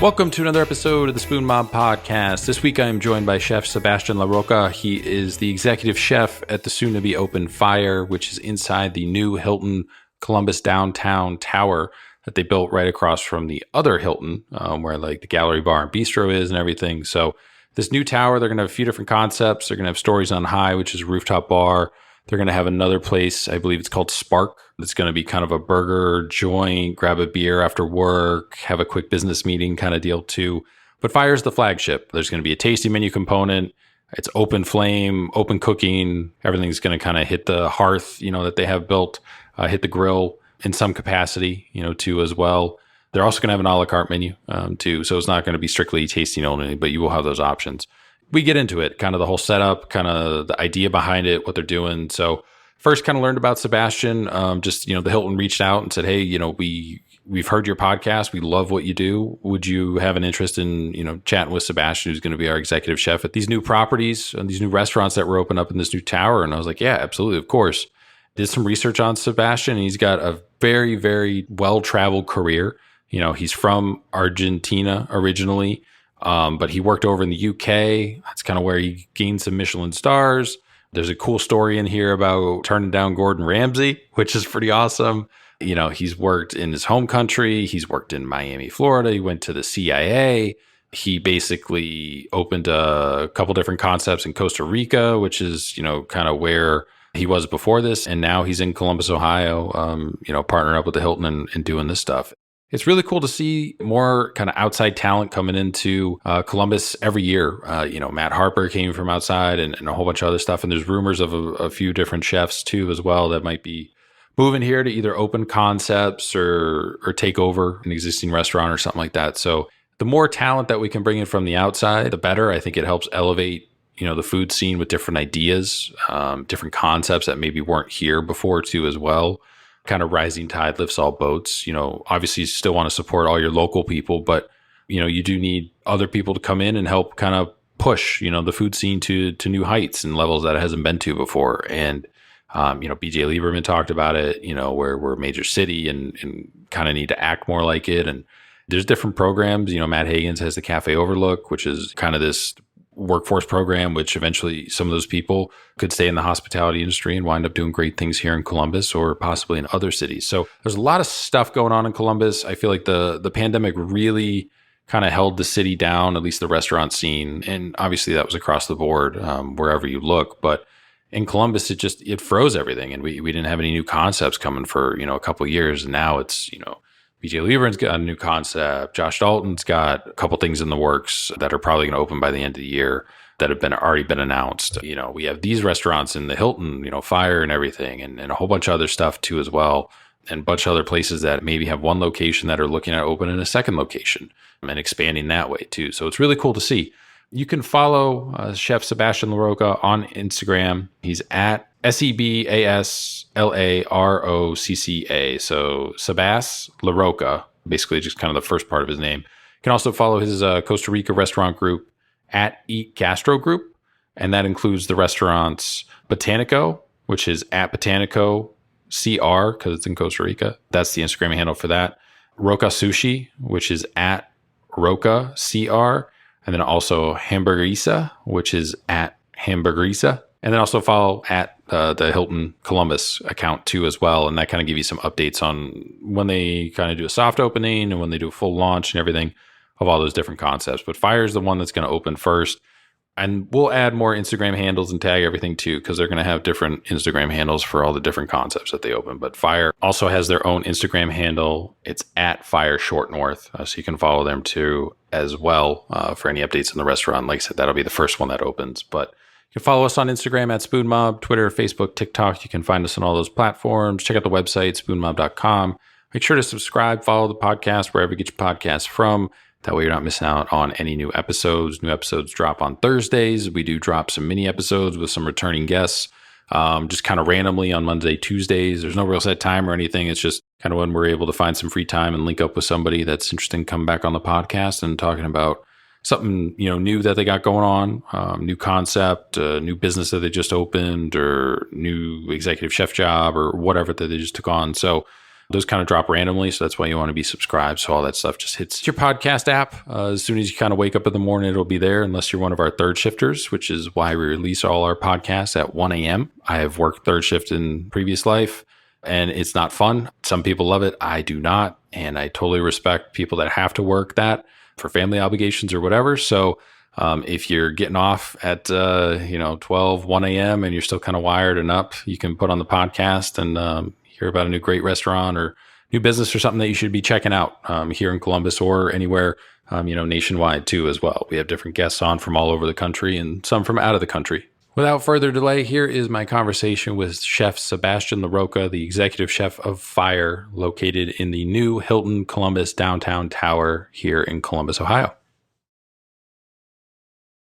Welcome to another episode of the Spoon Mob Podcast. This week I am joined by Chef Sebastian Rocca. He is the executive chef at the soon-to-be open FYR, which is inside the new Hilton Columbus downtown tower that they built right across from the other Hilton, where like the gallery bar and bistro is and everything. So this new tower, they're going to have a few different concepts. They're going to have Stories on High, which is a rooftop bar. They're going to have another place, I believe it's called Spark. It's going to be kind of a burger joint, grab a beer after work, have a quick business meeting kind of deal too. But FYR is the flagship. There's going to be a tasting menu component. It's open flame, open cooking. Everything's going to kind of hit the hearth, that they have built, hit the grill in some capacity, too as well. They're also going to have an a la carte menu too. So it's not going to be strictly tasting only, but you will have those options. We get into it, kind of the whole setup, kind of the idea behind it, what they're doing. So first kind of learned about Sebastian. The Hilton reached out and said, hey, we've heard your podcast. We love what you do. Would you have an interest in, chatting with Sebastian, who's going to be our executive chef at these new properties and these new restaurants that were opened up in this new tower? And I was like, yeah, absolutely. Of course. Did some research on Sebastian. And he's got a very, very well-traveled career. He's from Argentina originally. But he worked over in the UK. That's kind of where he gained some Michelin stars. There's a cool story in here about turning down Gordon Ramsay, which is pretty awesome. He's worked in his home country. He's worked in Miami, Florida. He went to the CIA. He basically opened a couple different concepts in Costa Rica, which is, kind of where he was before this. And now he's in Columbus, Ohio, partnering up with the Hilton and doing this stuff. It's really cool to see more kind of outside talent coming into Columbus every year. Matt Harper came from outside and a whole bunch of other stuff. And there's rumors of a few different chefs too as well that might be moving here to either open concepts or take over an existing restaurant or something like that. So the more talent that we can bring in from the outside, the better. I think it helps elevate, the food scene with different ideas, different concepts that maybe weren't here before too as well. Kind of rising tide lifts all boats. Obviously you still want to support all your local people, but you do need other people to come in and help kind of push, the food scene to new heights and levels that it hasn't been to before. And, BJ Lieberman talked about it, where we're a major city and kind of need to act more like it. And there's different programs, Matt Hagen's has the Cafe Overlook, which is kind of this workforce program, which eventually some of those people could stay in the hospitality industry and wind up doing great things here in Columbus or possibly in other cities. So there's a lot of stuff going on in Columbus. I feel like the pandemic really kind of held the city down, at least the restaurant scene. And obviously that was across the board, wherever you look. But in Columbus, it froze everything. And we didn't have any new concepts coming for, a couple of years. And now it's, BJ Lieberman's got a new concept. Josh Dalton's got a couple things in the works that are probably going to open by the end of the year that have already been announced. We have these restaurants in the Hilton, FYR and everything, and a whole bunch of other stuff too as well, and a bunch of other places that maybe have one location that are looking at opening a second location and expanding that way too. So it's really cool to see. You can follow Chef Sebastian Rocca on Instagram. He's at SEBASLAROCCA. So Sebas Rocca, basically just kind of the first part of his name. You can also follow his Costa Rica restaurant group at Eat Gastro Group. And that includes the restaurants Botanico, which is at Botanico CR because it's in Costa Rica. That's the Instagram handle for that. Rocca Sushi, which is at Rocca CR. And then also Hamburguesa, which is at Hamburguesa. And then also follow at the Hilton Columbus account too as well. And that kind of give you some updates on when they kind of do a soft opening and when they do a full launch and everything of all those different concepts. But FYR is the one that's going to open first. And we'll add more Instagram handles and tag everything too, because they're going to have different Instagram handles for all the different concepts that they open. But FYR also has their own Instagram handle. It's at FYR Short North. So you can follow them too as well for any updates in the restaurant. Like I said, that'll be the first one that opens. But you can follow us on Instagram at Spoon Mob, Twitter, Facebook, TikTok. You can find us on all those platforms. Check out the website, spoonmob.com. Make sure to subscribe, follow the podcast wherever you get your podcasts from. That way you're not missing out on any new episodes. New episodes drop on Thursdays. We do drop some mini episodes with some returning guests, just kind of randomly on Monday, Tuesdays. There's no real set time or anything. It's just kind of when we're able to find some free time and link up with somebody that's interested in coming back on the podcast and talking about something, new that they got going on, new concept, new business that they just opened, or new executive chef job, or whatever that they just took on. So Those kind of drop randomly, so that's why you want to be subscribed. So all that stuff just hits your podcast app. As soon as you kind of wake up in the morning, it'll be there, unless you're one of our third shifters, which is why we release all our podcasts at 1 a.m. I have worked third shift in previous life, and it's not fun. Some people love it. I do not, and I totally respect people that have to work that for family obligations or whatever. So if you're getting off at 12, 1 a.m. and you're still kind of wired and up, you can put on the podcast and hear about a new great restaurant or new business or something that you should be checking out here in Columbus or anywhere, nationwide too as well. We have different guests on from all over the country and some from out of the country. Without further delay, here is my conversation with Chef Sebastian Rocca, the executive chef of FYR, located in the new Hilton Columbus Downtown Tower here in Columbus, Ohio.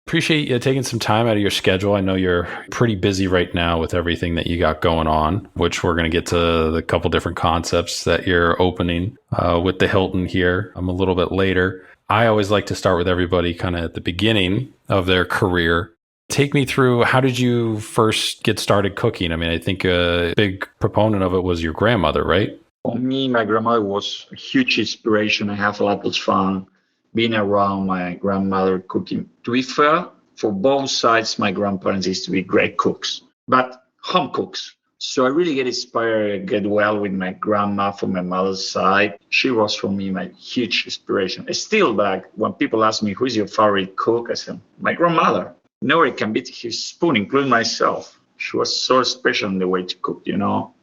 Appreciate you taking some time out of your schedule. I know you're pretty busy right now with everything that you got going on, which we're going to get to the couple different concepts that you're opening with the Hilton here a little bit later. I always like to start with everybody kind of at the beginning of their career. Take me through, how did you first get started cooking? I mean, I think a big proponent of it was your grandmother, right? For me, my grandmother was a huge inspiration. I have a lot of fun being around my grandmother cooking. To be fair, for both sides, my grandparents used to be great cooks, but home cooks. So I really get inspired, get well with my grandma from my mother's side. She was for me my huge inspiration. Still back, when people ask me, who's your favorite cook? I said, my grandmother. Nobody can beat his spoon, including myself. She was so special in the way to cook,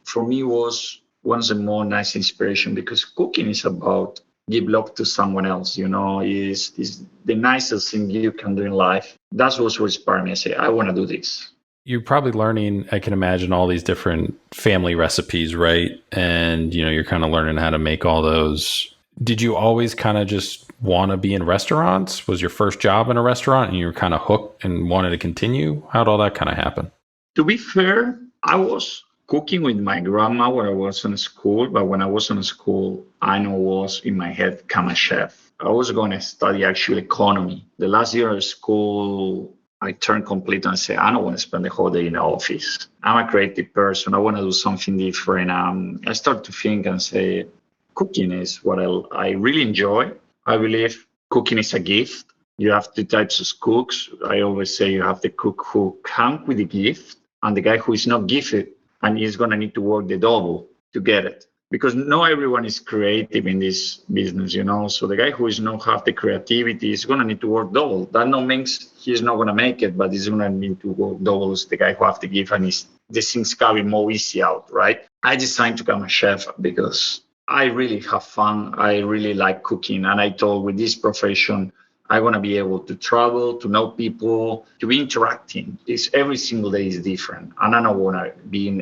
For me, it was once more nice inspiration because cooking is about give love to someone else, is the nicest thing you can do in life. That's what inspired me. I say, I want to do this. You're probably learning, I can imagine, all these different family recipes, right? And, you're kind of learning how to make all those. Did you always kind of just want to be in restaurants? Was your first job in a restaurant and you were kind of hooked and wanted to continue? How'd all that kind of happen? To be fair, I was cooking with my grandma when I was in school, but when I was in school, I know was in my head become a chef. I was going to study actual economy. The last year of school, I turned complete and said, I don't want to spend the whole day in the office. I'm a creative person. I want to do something different. I started to think and say, cooking is what I really enjoy. I believe cooking is a gift. You have two types of cooks. I always say you have the cook who comes with the gift and the guy who is not gifted and is going to need to work the double to get it. Because not everyone is creative in this business, So the guy who is not have the creativity is going to need to work double. That no means he's not going to make it, but he's going to need to work double as the guy who have the gift and the things carry more easy out, right? I decided to become a chef because I really have fun. I really like cooking. And I thought with this profession, I want to be able to travel, to know people, to be interacting. Every single day is different. And I don't want to be in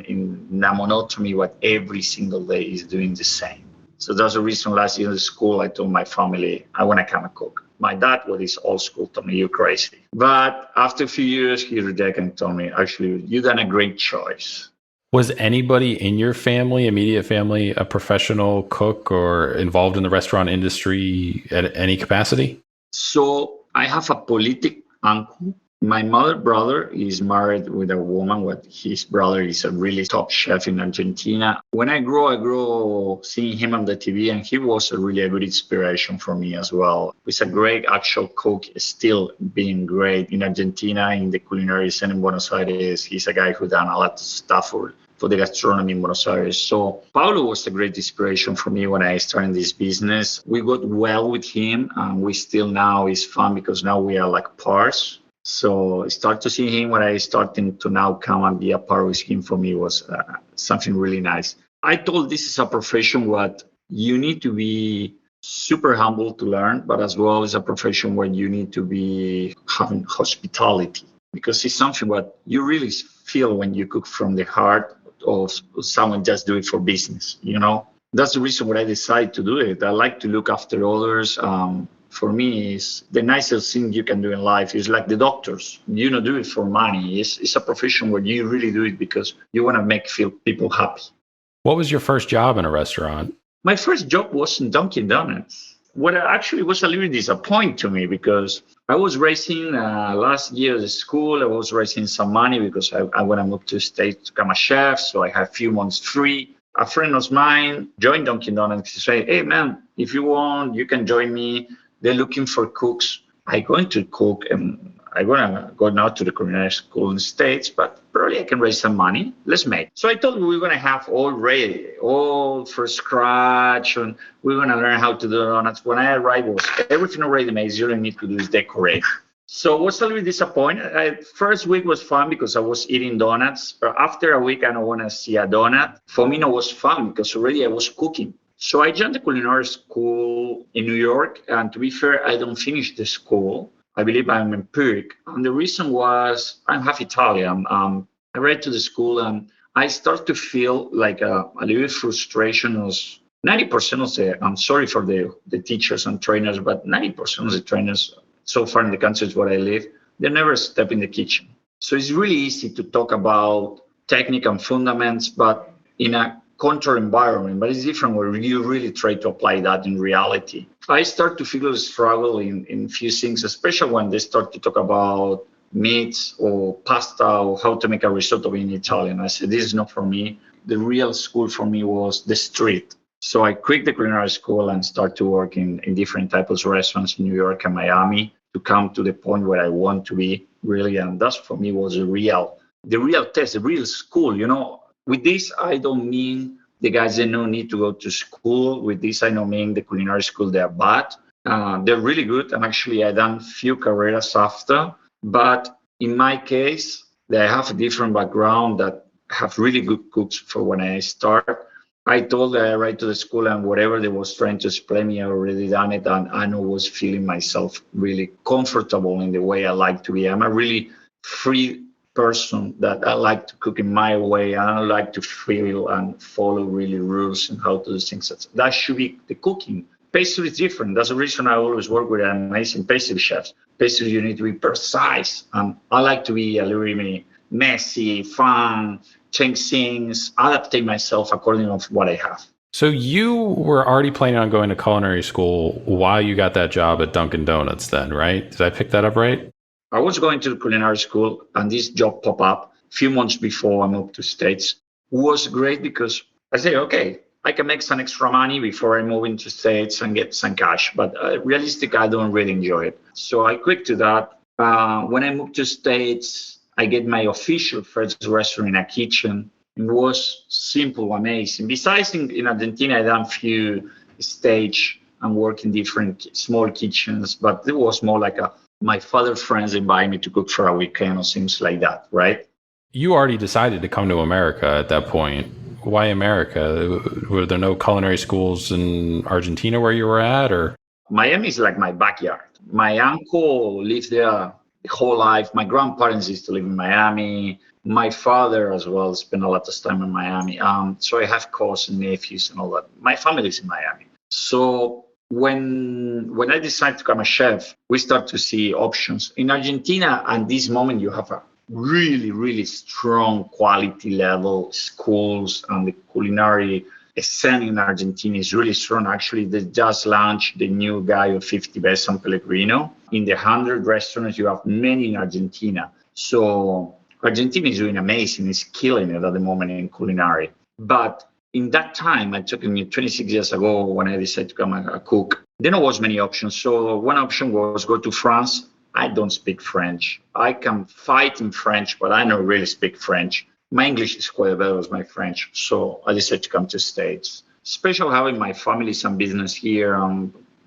a monotony what every single day is doing the same. So that's the reason last year in school, I told my family, I want to become a cook. My dad, what is old school, told me, you're crazy. But after a few years, he rejected and told me, actually, you done a great choice. Was anybody in your family, immediate family, a professional cook or involved in the restaurant industry at any capacity? So I have a politic uncle. My mother's brother is married with a woman. His brother is a really top chef in Argentina. When I grew seeing him on the TV, and he was a really good inspiration for me as well. He's a great actual cook, still being great in Argentina in the culinary scene in Buenos Aires. He's a guy who done a lot of stuff for the gastronomy in Buenos Aires. So Paulo was a great inspiration for me when I started this business. We got well with him, and we still now is fun because now we are like pairs. So I start to see him when I started to now come and be a part with him. For me was something really nice. I told this is a profession what you need to be super humble to learn, but as well as a profession where you need to be having hospitality, because it's something what you really feel when you cook from the heart of someone just do it for business, That's the reason why I decided to do it. I like to look after others. For me, is the nicest thing you can do in life is like the doctors. You don't do it for money. It's a profession where you really do it because you want to feel people happy. What was your first job in a restaurant? My first job was in Dunkin' Donuts. What actually was a little disappointing to me because I was raising last year at school. I was raising some money because I want to move to the States to become a chef. So I had a few months free. a friend of mine joined Dunkin' Donuts. He said, hey, man, if you want, you can join me. They're looking for cooks. I'm going to cook, and I'm going to go now to the culinary school in the States, but probably I can raise some money. Let's make. So I told him we were going to have all ready, all for scratch, and we're going to learn how to do donuts. When I arrived, was everything already made. You don't need to do is decorate. So I was a little bit disappointed. First week was fun because I was eating donuts. But after a week, I don't want to see a donut. For me, it was fun because already I was cooking. So I joined the culinary school in New York. And to be fair, I don't finish the school. I believe I'm empiric. And the reason was I'm half Italian. I read to the school and I start to feel like a little bit frustration. Was 90% of the, I'm sorry for the teachers and trainers, but 90% of the trainers so far in the countries where I live, they never step in the kitchen. So it's really easy to talk about technique and fundamentals, but in a control environment, but it's different where you really try to apply that in reality. I start to feel a struggle in few things, especially when they start to talk about meats or pasta or how to make a risotto in Italian. I said, this is not for me. The real school for me was the street. So I quit the culinary school and start to work in different types of restaurants in New York and Miami to come to the point where I want to be really. And that's for me was the real test, the real school. You know, with this, I don't mean the guys that don't need to go to school. With this, I don't mean the culinary school, they're bad. They're really good. And actually, I done few careers after. But in my case, they have a different background that have really good cooks for when I start. I told I write to the school and whatever they was trying to explain me, I already done it. And I know was feeling myself really comfortable in the way I like to be. I'm a really free person that I like to cook in my way. And I like to feel and follow really rules and how to do things. That should be the cooking. Pastry is different. That's the reason I always work with amazing pastry chefs. Pastry, you need to be precise. I like to be a little bit messy, fun, change things, adaptate myself according to what I have. So you were already planning on going to culinary school while you got that job at Dunkin' Donuts then, right? Did I pick that up right? I was going to the culinary school and this job popped up a few months before I moved to States. It was great because I said, okay, I can make some extra money before I move into States and get some cash. But realistically, I don't really enjoy it. So I quit to that. When I moved to States, I get my official first restaurant in a kitchen. It was simple, amazing. Besides in Argentina, I done a few stage and work in different small kitchens, but it was more like my father's friends invite me to cook for a weekend or things like that, right? You already decided to come to America at that point. Why America? Were there no culinary schools in Argentina where you were at, or? Miami is like my backyard. My uncle lived there the whole life. My grandparents used to live in Miami. My father as well spent a lot of time in Miami. So I have cousins, nephews, and all that. My family is in Miami. So when I decided to become a chef, we start to see options in Argentina. And this moment, you have a really, really strong quality level schools, and the culinary scene in Argentina is really strong. Actually, they just launched the new guy of 50 Best San Pellegrino. In the 100 restaurants, you have many in Argentina. So Argentina is doing amazing. It's killing it at the moment in culinary. But in that time, I took me 26 years ago when I decided to become a cook. There was many options. So one option was go to France. I don't speak French. I can fight in French, but I don't really speak French. My English is quite better as my French. So I decided to come to States. Especially having my family, some business here,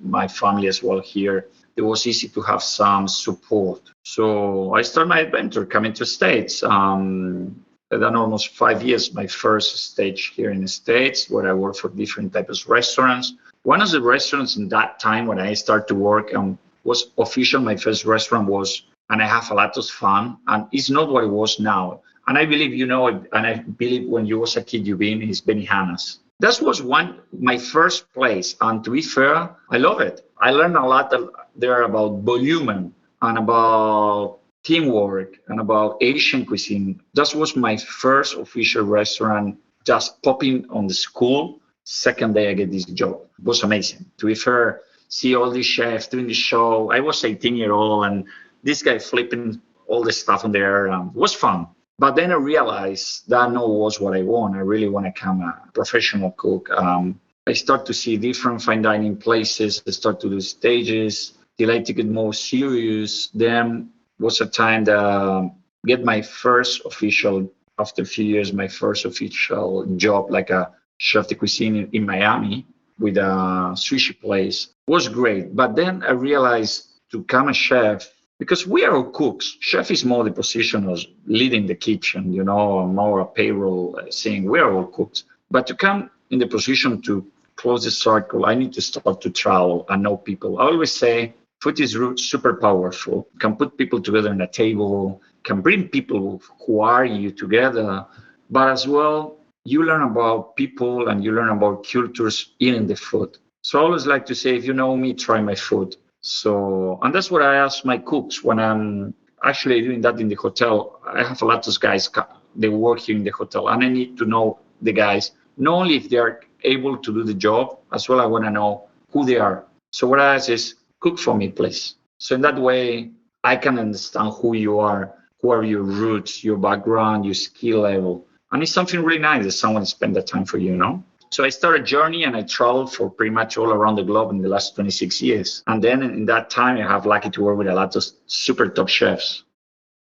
my family as well here. It was easy to have some support. So I started my adventure coming to States. I've done almost 5 years, my first stage here in the States, where I worked for different types of restaurants. One of the restaurants in that time when I started to work was official. My first restaurant was, and I have a lot of fun, and it's not what it was now. And I believe you know it, and I believe when you was a kid, you've been is Benihana's. That was my first place, and to be fair, I love it. I learned a lot there about volume and about teamwork and about Asian cuisine. That was my first official restaurant, just popping on the school. Second day I get this job. It was amazing. To be fair, see all these chefs doing the show. I was 18-year-old and this guy flipping all the stuff on there. It was fun. But then I realized that no was what I want. I really want to become a professional cook. I start to see different fine dining places. I start to do stages till I take it more serious. Then was a time that get my first official, after a few years, my first official job like a chef de cuisine in Miami with a sushi place. Was great. But then I realized to become a chef, because we are all cooks. Chef is more the position of leading the kitchen, more a payroll thing. We are all cooks. But to come in the position to close the circle, I need to start to travel and know people. I always say food is super powerful. Can put people together on a table, can bring people who are you together, but as well, you learn about people and you learn about cultures eating the food. So I always like to say, if you know me, try my food. So, and that's what I ask my cooks when I'm actually doing that in the hotel. I have a lot of guys, they work here in the hotel, and I need to know the guys, not only if they are able to do the job, as well I want to know who they are. So what I ask is, cook for me, please. So in that way, I can understand who you are, who are your roots, your background, your skill level. And it's something really nice that someone spend that time for you. So I started a journey and I traveled for pretty much all around the globe in the last 26 years. And then in that time, I have lucky to work with a lot of super top chefs.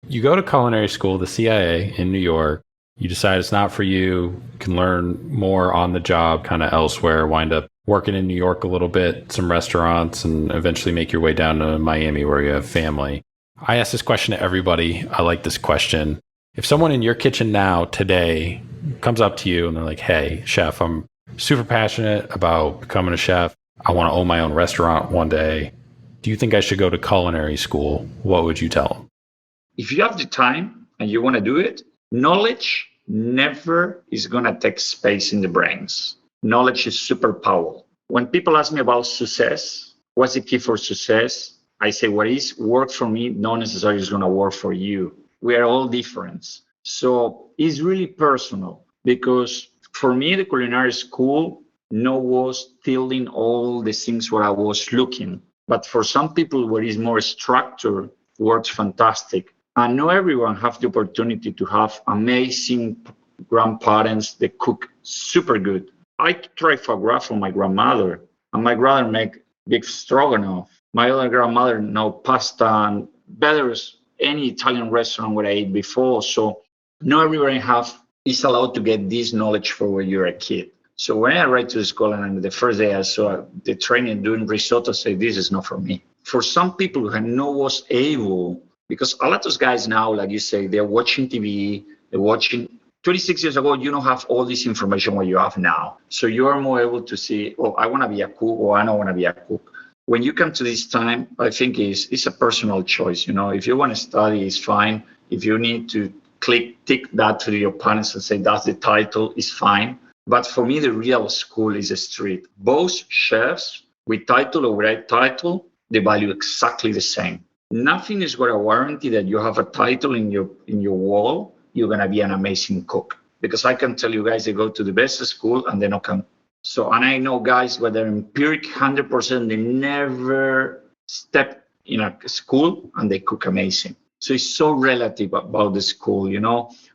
You go to culinary school, the CIA in New York. You decide it's not for you, can learn more on the job kind of elsewhere, wind up working in New York a little bit, some restaurants, and eventually make your way down to Miami where you have family. I ask this question to everybody. I like this question. If someone in your kitchen now, today, comes up to you and they're like, hey, chef, I'm super passionate about becoming a chef. I want to own my own restaurant one day. Do you think I should go to culinary school? What would you tell them? If you have the time and you want to do it, knowledge never is going to take space in the brains. Knowledge is super powerful. When people ask me about success, what's the key for success? I say, what is work for me, not necessarily is going to work for you. We are all different. So it's really personal, because for me, the culinary school was tilting all the things where I was looking. But for some people where it's more structured, works fantastic. And not everyone have the opportunity to have amazing grandparents that cook super good. I tried foie gras from my grandmother, and my grandmother make big stroganoff. My other grandmother know pasta and better as any Italian restaurant where I ate before. So not everyone is allowed to get this knowledge for when you're a kid. So when I arrived to the school and the first day I saw the training doing risotto, I said, this is not for me. For some people who was able, because a lot of guys now, like you say, they're watching TV, they're watching. 26 years ago, you don't have all this information what you have now. So you are more able to see, oh, I want to be a cook, or I don't want to be a cook. When you come to this time, I think it's a personal choice. If you want to study, it's fine. If you need to tick that to your parents and say that's the title, it's fine. But for me, the real school is a street. Both chefs with title or without title, they value exactly the same. Nothing is going to guarantee that you have a title in your wall, you're going to be an amazing cook. Because I can tell you guys, they go to the best school and they don't come. So, and I know guys where they're empiric 100%, they never step in a school and they cook amazing. So it's so relative about the school,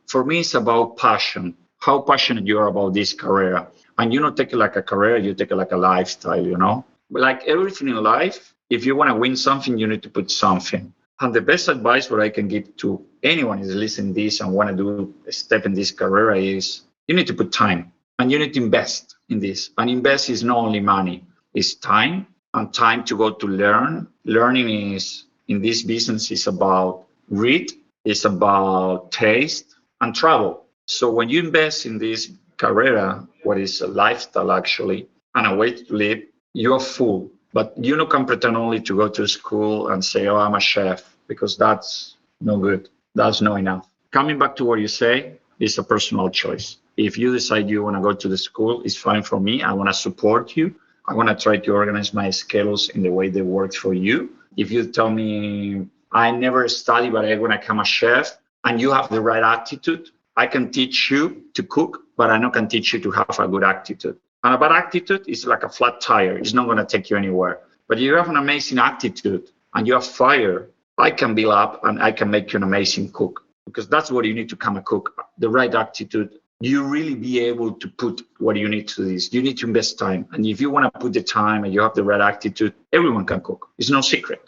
For me, it's about passion. How passionate you are about this career. And you don't take it like a career, you take it like a lifestyle, Like everything in life, if you want to win something, you need to put something. And the best advice what I can give to anyone who's listening to this and want to do a step in this career is you need to put time and you need to invest in this. And invest is not only money, it's time and time to go to learn. Learning is in this business is about read, it's about taste and travel. So when you invest in this career, what is a lifestyle actually, and a way to live, you're full. But you can pretend only to go to school and say, oh, I'm a chef, because that's no good. That's not enough. Coming back to what you say, it's a personal choice. If you decide you want to go to the school, it's fine for me. I want to support you. I want to try to organize my schedules in the way they work for you. If you tell me, I never study, but I want to become a chef, and you have the right attitude, I can teach you to cook, but I not can teach you to have a good attitude. And a bad attitude is like a flat tire. It's not going to take you anywhere. But you have an amazing attitude and you have fire, I can build up and I can make you an amazing cook. because that's what you need to become a cook, the right attitude. You really be able to put what you need to this. You need to invest time. And if you want to put the time and you have the right attitude, everyone can cook. It's no secret.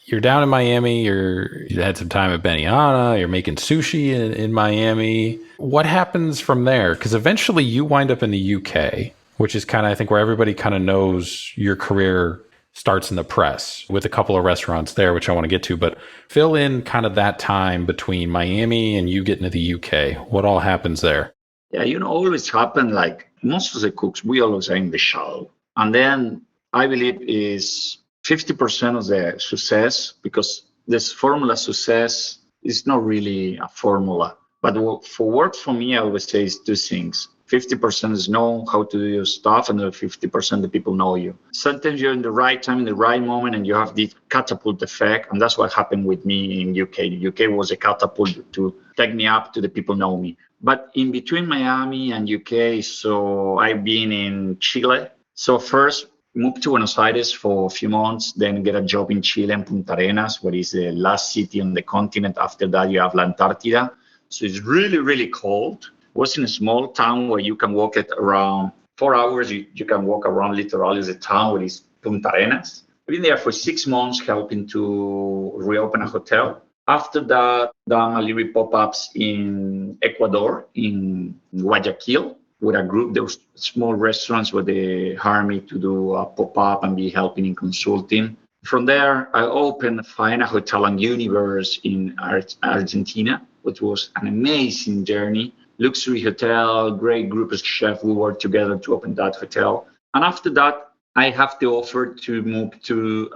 You're down in Miami. You had some time at Benihana. You're making sushi in Miami. What happens from there? Because eventually you wind up in the UK, which is kind of, I think, where everybody kind of knows your career starts in the press, with a couple of restaurants there, which I want to get to. But fill in kind of that time between Miami and you getting to the UK. What all happens there? Yeah, always happen like most of the cooks, we always are in the shallow. And then I believe is 50% of the success, because this formula success is not really a formula. But for work for me, I always say is two things. 50% is know how to do your stuff, and the 50% the people know you. Sometimes you're in the right time, in the right moment, and you have this catapult effect. And that's what happened with me in UK. The UK was a catapult to take me up to the people know me. But in between Miami and UK, so I've been in Chile. So first, moved to Buenos Aires for a few months, then get a job in Chile in Punta Arenas, what is the last city on the continent. After that, you have La Antártida. So it's really, really cold. It was in a small town where you can walk at around 4 hours. You can walk around literally the town, where is Punta Arenas. I've been there for 6 months helping to reopen a hotel. After that, done a little pop-ups in Ecuador, in Guayaquil, with a group. There was small restaurants where they hired me to do a pop-up and be helping in consulting. From there, I opened Faena Hotel and Universe in Argentina, which was an amazing journey. Luxury hotel, great group of chefs. We worked together to open that hotel. And after that, I have the offer to move to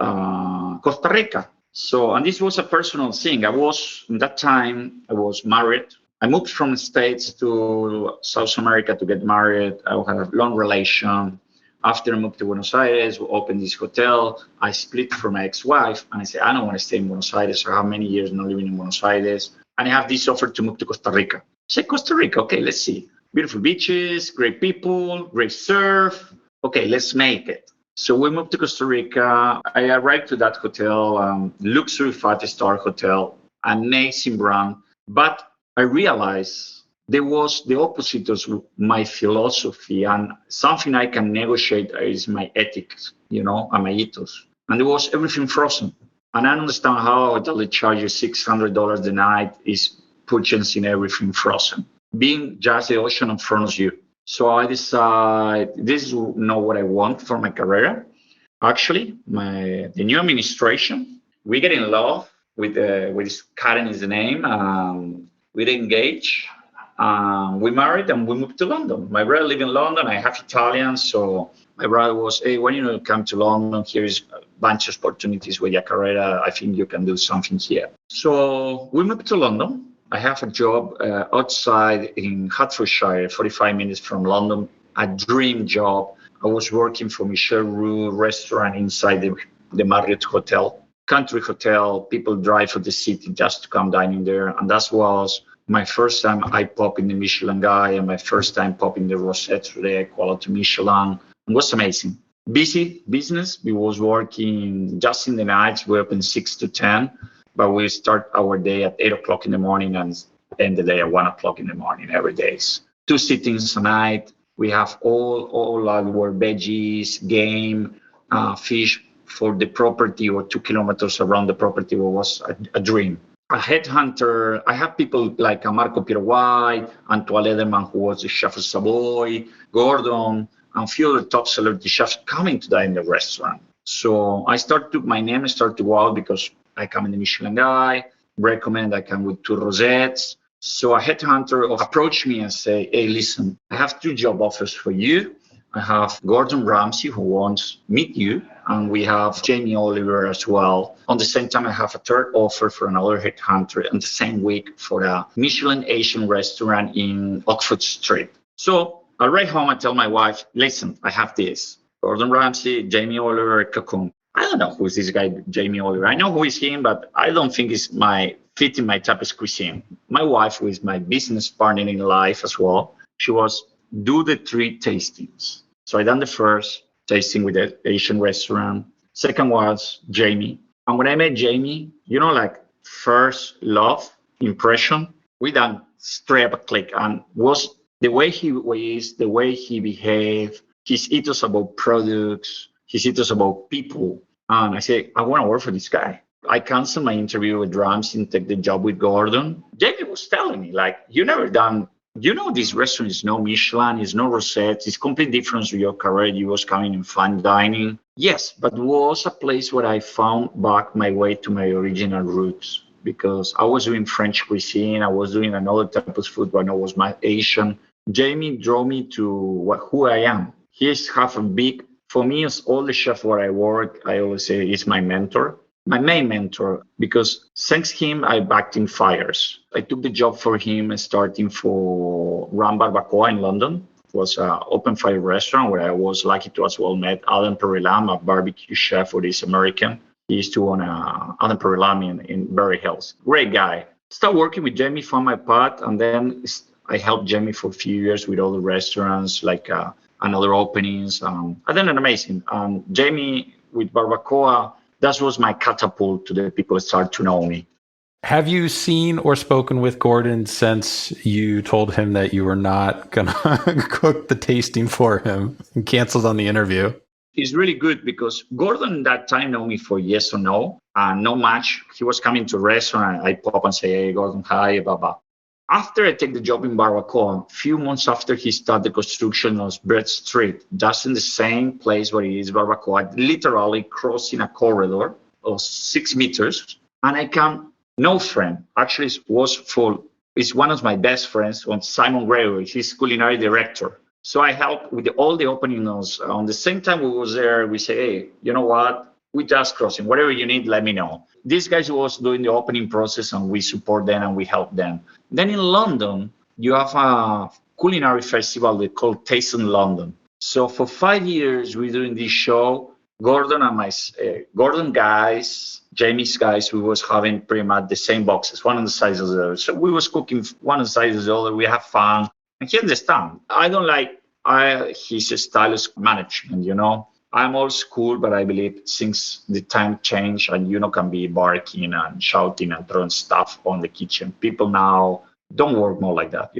Costa Rica. So, and this was a personal thing. At that time, I was married. I moved from the States to South America to get married. I had a long relation. After I moved to Buenos Aires, we opened this hotel. I split from my ex-wife, and I said, I don't want to stay in Buenos Aires. I have many years not living in Buenos Aires. And I have this offer to move to Costa Rica. I said, Costa Rica, okay, let's see. Beautiful beaches, great people, great surf. Okay, let's make it. So we moved to Costa Rica. I arrived to that hotel, luxury 5-star hotel, amazing brand. But I realized there was the opposite of my philosophy, and something I can negotiate is my ethics, and my ethos. And there was everything frozen. And I understand how they charge you $600 a night is purchasing everything frozen, being just the ocean in front of you. So I decided this is not what I want for my career. Actually, the new administration, we get in love with Karen is the name. We engaged. We married and we moved to London. My brother lives in London. I have Italian, so my brother was, hey, when you come to London, here is a bunch of opportunities with your career. I think you can do something here. So we moved to London. I have a job outside in Hertfordshire, 45 minutes from London, a dream job. I was working for Michel Roux restaurant inside the Marriott Hotel, country hotel. People drive for the city just to come dining there. And that was my first time I pop in the Michelin guy, and my first time popping the Rosette there, quality Michelin. It was amazing. Busy business. We was working just in the nights. We open 6 to 10. But we start our day at 8 o'clock in the morning and end the day at 1 o'clock in the morning every day. 2 sittings a night. We have all our veggies, game, fish for the property, or 2 kilometers around the property. Was a dream. A headhunter. I have people like Marco Pierre-White, Antoine Lederman, who was the chef of Savoy, Gordon, and a few other top celebrity chefs coming to dine in the restaurant. So my name started to go out because I come in the Michelin guy, recommend I come with 2 rosettes. So a headhunter approached me and say, hey, listen, I have 2 job offers for you. I have Gordon Ramsay, who wants to meet you, and we have Jamie Oliver as well. On the same time, I have a 3rd offer for another headhunter on the same week for a Michelin Asian restaurant in Oxford Street. So I write home and tell my wife, listen, I have this. Gordon Ramsay, Jamie Oliver, Cocoon. I don't know who's this guy, Jamie Oliver. I know who is him, but I don't think it's fitting my type of cuisine. My wife, who is my business partner in life as well, she was, do the 3 tastings. So I done the first tasting with the Asian restaurant. Second was Jamie. And when I met Jamie, like first love, impression, We done straight up a click, and was the way he is, the way he behaved, his ethos about products, his ethos about people. And I say, I want to work for this guy. I canceled my interview with Ramsey and take the job with Gordon. Jamie was telling me, like, you never done, this restaurant is no Michelin, it's no Rosette, it's completely different from your career. You was coming in fine dining. Yes, but it was a place where I found back my way to my original roots because I was doing French cuisine. I was doing another type of food, but I was my Asian. Jamie drove me to who I am. He's half a big, for me, as all the chef where I work, I always say he's my mentor, my main mentor, because thanks him, I backed in fires. I took the job for him starting for Ram Barbacoa in London. It was an open fire restaurant where I was lucky to as well met Alan Perilam, a barbecue chef who is American. He used to own Alan Perilam in Berry Hills. Great guy. Started working with Jamie, found my path, and then I helped Jamie for a few years with all the restaurants, like and other openings. I done it amazing. Jamie with Barbacoa, that was my catapult to the people who start to know me. Have you seen or spoken with Gordon since you told him that you were not going to cook the tasting for him and canceled on the interview? It's really good because Gordon that time know me for yes or no, and no match. He was coming to a restaurant. I pop and say, hey, Gordon, hi, blah, blah. After I take the job in Barbacoa, a few months after he started the construction of Bread Street, just in the same place where he is Barbacoa, literally crossing a corridor of 6 meters, and I come, no friend, actually it was full. It's one of my best friends, Simon Gregory, he's culinary director. So I helped with all the openings. On the same time we was there, we say, hey, you know what? We just crossing. Whatever you need, let me know. These guys was doing the opening process and we support them and we help them. Then in London, you have a culinary festival they call Taste in London. So for 5 years, we're doing this show. Gordon and my Gordon guys, Jamie's guys, we was having pretty much the same boxes, one on the size of the other. So we was cooking one on the size of the other. We have fun. And he understand. I don't like his style of management, I'm old school, but I believe since the time changed and can be barking and shouting and throwing stuff on the kitchen. People now don't work more like that,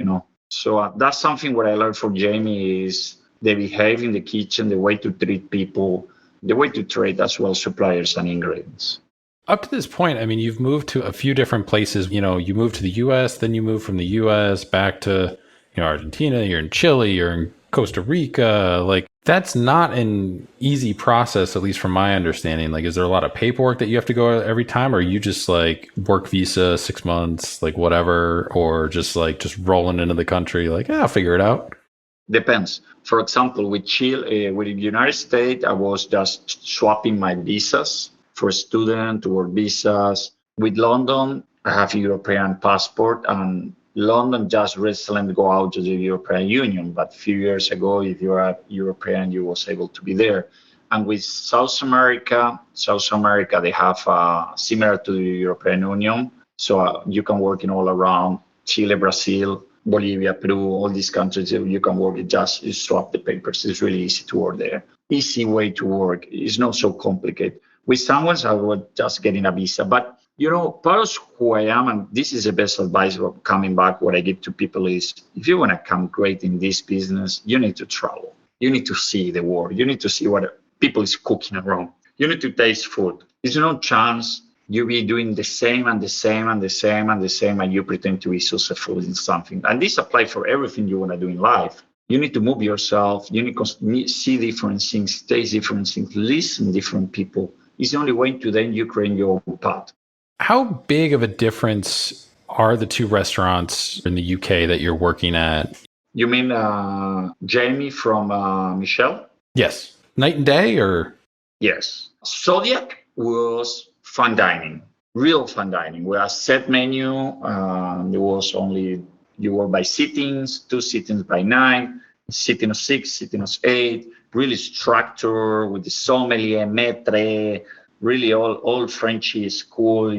So that's something what I learned from Jamie is the behavior in the kitchen, the way to treat people, the way to trade as well suppliers and ingredients. Up to this point, I mean, you've moved to a few different places. You moved to the U.S., then you moved from the U.S. back to Argentina, you're in Chile, you're in Costa Rica. Like, that's not an easy process, at least from my understanding. Like, is there a lot of paperwork that you have to go every time, or are you just like work visa, 6 months, like whatever, or just rolling into the country, like, I'll figure it out? Depends. For example, with Chile, with the United States, I was just swapping my visas for student or visas. With London, I have a European passport, and London just recently go out to the European Union, but a few years ago, if you are European, you was able to be there. And with South America, they have similar to the European Union, so you can work in all around Chile, Brazil, Bolivia, Peru, all these countries. You can work. You swap the papers. It's really easy to work there. Easy way to work. It's not so complicated. With someone, I was just getting a visa, but part of who I am, and this is the best advice of coming back, what I give to people is, if you want to come great in this business, you need to travel. You need to see the world. You need to see what people is cooking around. You need to taste food. There's no chance you be doing the same and the same and the same and the same, and you pretend to be successful in something. And this applies for everything you want to do in life. You need to move yourself. You need to see different things, taste different things, listen to different people. It's the only way to then you create your own path. How big of a difference are the two restaurants in the UK that you're working at? You mean Jamie from Michelle? Yes. Night and day, or? Yes. Zodiac was fun dining, real fun dining. We had a set menu. There was only, you were by sittings, 2 sittings by night, sitting of 6, sitting of 8, really structured with the sommelier, maître, really all Frenchy school,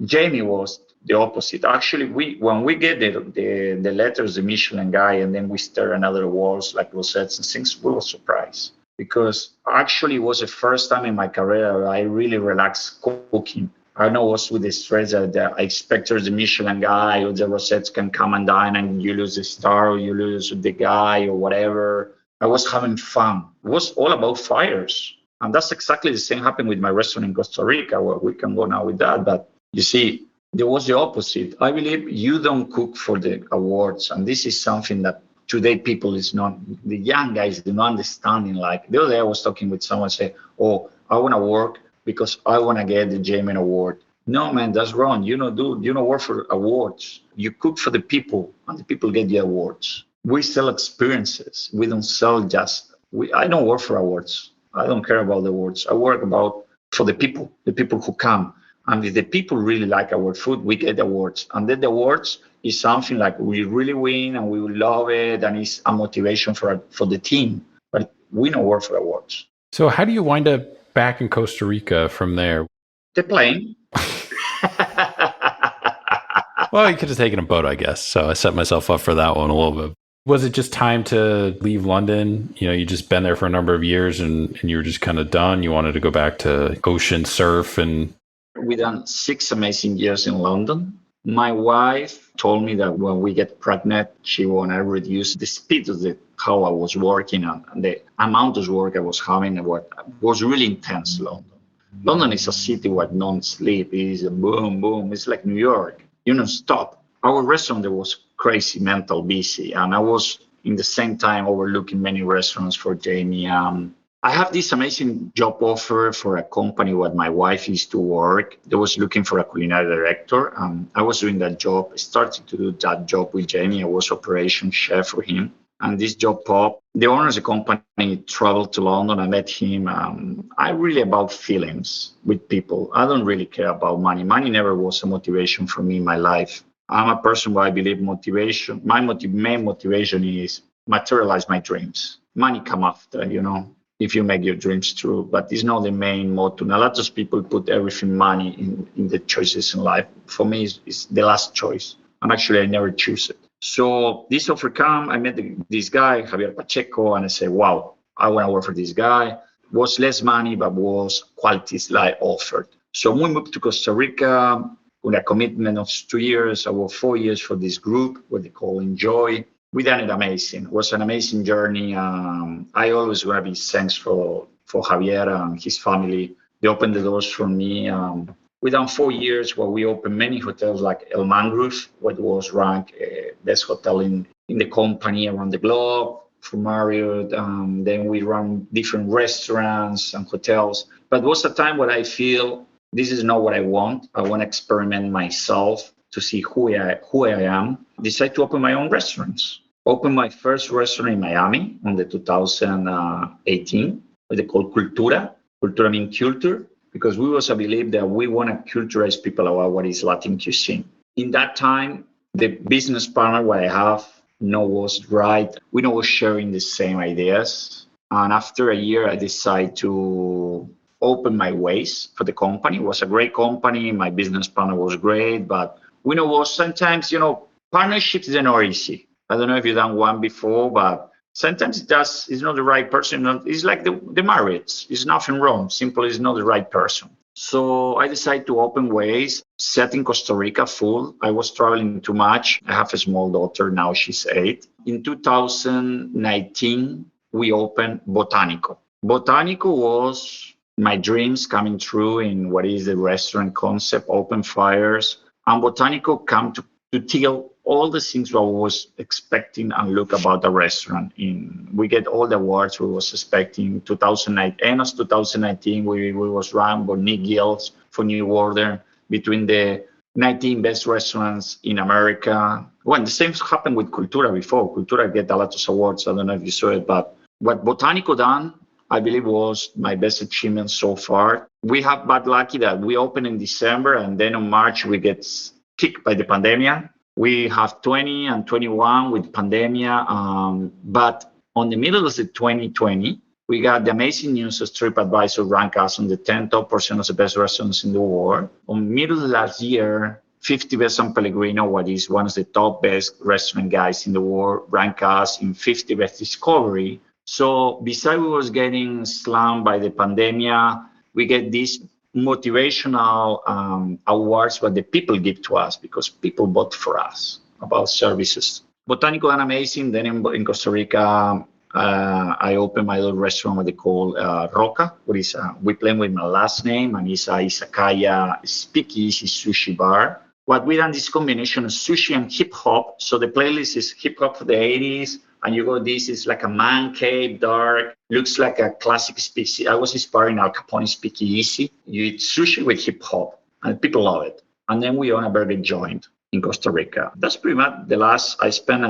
Jamie was the opposite. Actually, when we get the letters, the Michelin guy, and then we stare at other walls like rosettes and things, we were surprised. Because actually it was the first time in my career I really relaxed cooking. I know what's with the stress that I expect the Michelin guy or the Rosettes can come and dine and you lose the star or you lose the guy or whatever. I was having fun. It was all about fires. And that's exactly the same happened with my restaurant in Costa Rica. Well, we can go now with that. But you see, there was the opposite. I believe you don't cook for the awards. And this is something that today people is not, the young guys do not understanding. Like the other day I was talking with someone say, oh, I want to work because I want to get the Jamin Award. No, man, that's wrong. You don't work for awards. You cook for the people and the people get the awards. We sell experiences. We don't sell just, I don't work for awards. I don't care about the awards. I work about for the people who come. And if the people really like our food, we get awards. And then the awards is something like we really win and we will love it. And it's a motivation for the team. But we don't work for awards. So how do you wind up back in Costa Rica from there? The plane. Well, you could have taken a boat, I guess. So I set myself up for that one a little bit. Was it just time to leave London? You just been there for a number of years and you were just kind of done. You wanted to go back to ocean surf and... We done 6 amazing years in London. My wife told me that when we get pregnant, she want to reduce the speed of how I was working and the amount of work I was having. What was really intense, London. London is a city where non-sleep is a boom, boom. It's like New York. You don't stop. Our restaurant there was crazy, mental busy. And I was in the same time overlooking many restaurants for Jamie. I have this amazing job offer for a company where my wife used to work. They was looking for a culinary director. I was doing that job. I started to do that job with Jamie. I was operations chef for him. And this job popped. The owner of the company traveled to London. I met him. I'm really about feelings with people. I don't really care about money. Money never was a motivation for me in my life. I'm a person where I believe motivation. My main motivation is materialize my dreams. Money come after, if you make your dreams true, but it's not the main motto. And a lot of people put everything money in the choices in life. For me, it's the last choice. And actually, I never choose it. So this offer came, I met this guy, Javier Pacheco, and I said, wow, I want to work for this guy. It was less money, but was qualities like offered. So we moved to Costa Rica with a commitment of 2 years. I worked 4 years for this group, what they call Enjoy. We done it amazing. It was an amazing journey. I always want to be thanks for Javier and his family. They opened the doors for me. We done 4 years where we opened many hotels like El Mangrove, what was ranked best hotel in the company around the globe for Marriott. Then we run different restaurants and hotels. But it was a time where I feel this is not what I want. I want to experiment myself to see who I am. Decide to open my own restaurants. Opened my first restaurant in Miami on the 2018, what they call Cultura. Cultura means culture, because we also believe that we want to culturize people about what is Latin cuisine. In that time, the business partner what I have was right. We was sharing the same ideas. And after a year, I decided to open my ways for the company. It was a great company. My business partner was great, but we was sometimes, partnerships are not easy. I don't know if you've done one before, but sometimes it's not the right person. It's like the marriage. It's nothing wrong. Simply, it's not the right person. So I decided to open ways, set in Costa Rica full. I was traveling too much. I have a small daughter. Now she's 8. In 2019, we opened Botanico. Botanico was my dreams coming true in what is the restaurant concept, open fires. And Botanico come to tell all the things we was expecting and look about the restaurant. We get all the awards we was expecting. 2009, end of 2019, we was ranked by Nick Gills for New Order between the 19 best restaurants in America. Well, the same happened with Cultura before. Cultura get a lot of awards. I don't know if you saw it, but what Botanico done, I believe was my best achievement so far. We have bad lucky that we opened in December and then in March we get kicked by the pandemic. We have 20 and 21 with pandemia, but on the middle of the 2020, we got the amazing news of TripAdvisor rank us on the 10 top percent of the best restaurants in the world. On middle of last year, 50 Best San Pellegrino, what is one of the top best restaurant guys in the world, rank us in 50 Best Discovery. So besides we was getting slammed by the pandemia, we get this motivational awards what the people give to us because people vote for us about services. Botanical and amazing. Then in Costa Rica, I opened my little restaurant what they call Rocca, which is we play with my last name, and it's a izakaya speakeasy sushi bar. What we done this combination of sushi and hip hop. So the playlist is hip hop for the 80s, and you go, this is like a man cave, dark, looks like a classic speakeasy. I was inspired in Al Capone speakeasy. You eat sushi with hip hop, and people love it. And then we own a burger joint in Costa Rica. That's pretty much the last. I spent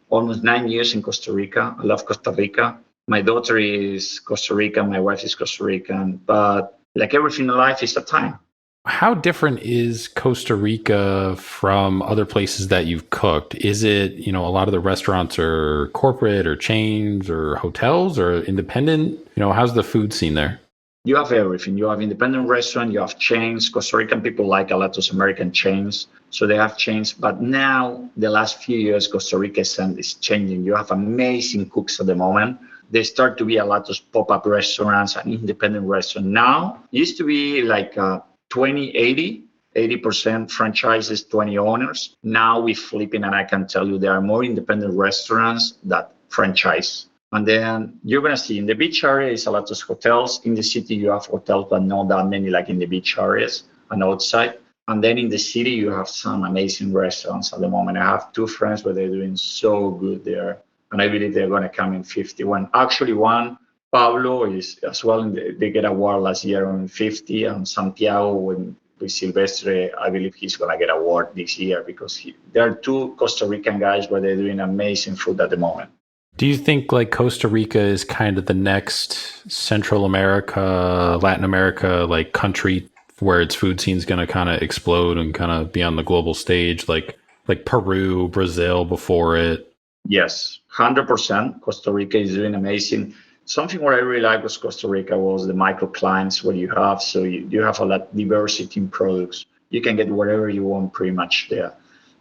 almost 9 years in Costa Rica. I love Costa Rica. My daughter is Costa Rican. My wife is Costa Rican. But like everything in life, it's a time. How different is Costa Rica from other places that you've cooked? Is it, a lot of the restaurants are corporate or chains or hotels or independent? How's the food scene there? You have everything. You have independent restaurants, you have chains. Costa Rican people like a lot of those American chains, so they have chains. But now, the last few years, Costa Rica is changing. You have amazing cooks at the moment. There start to be a lot of pop-up restaurants and independent restaurants. Now, it used to be like 80% franchises, 20 owners. Now we're flipping, and I can tell you there are more independent restaurants that franchise. And then you're going to see in the beach area is a lot of hotels. In the city, you have hotels, but not that many like in the beach areas and outside. And then in the city, you have some amazing restaurants at the moment. I have two friends where they're doing so good there. And I believe they're going to come in 51. Actually, one, Pablo, is as well. They get award last year on 50. And Santiago, with Silvestre, I believe he's going to get award this year because there are two Costa Rican guys where they're doing amazing food at the moment. Do you think like Costa Rica is kind of the next Central America, Latin America, like country where its food scene is going to kind of explode and kind of be on the global stage, like Peru, Brazil before it? Yes, 100%. Costa Rica is doing amazing. Something what I really like with Costa Rica was the microclimates what you have. So you have a lot of diversity in products. You can get whatever you want pretty much there.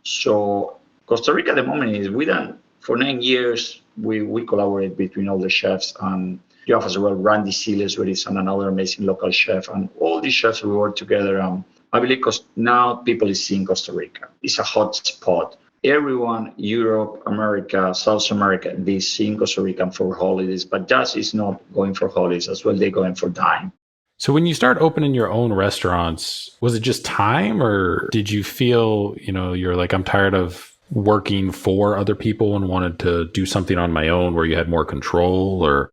So Costa Rica at the moment is we done for 9 years. We collaborate between all the chefs, and you have as well Randy Siles, who is another amazing local chef, and all these chefs we work together. I believe now people is seeing Costa Rica. It's a hot spot. Everyone, Europe, America, South America, they seeing Costa Rica for holidays, but just is not going for holidays as well. They're going for dine. So when you start opening your own restaurants, was it just time, or did you feel, you're like, I'm tired of working for other people and wanted to do something on my own where you had more control? Or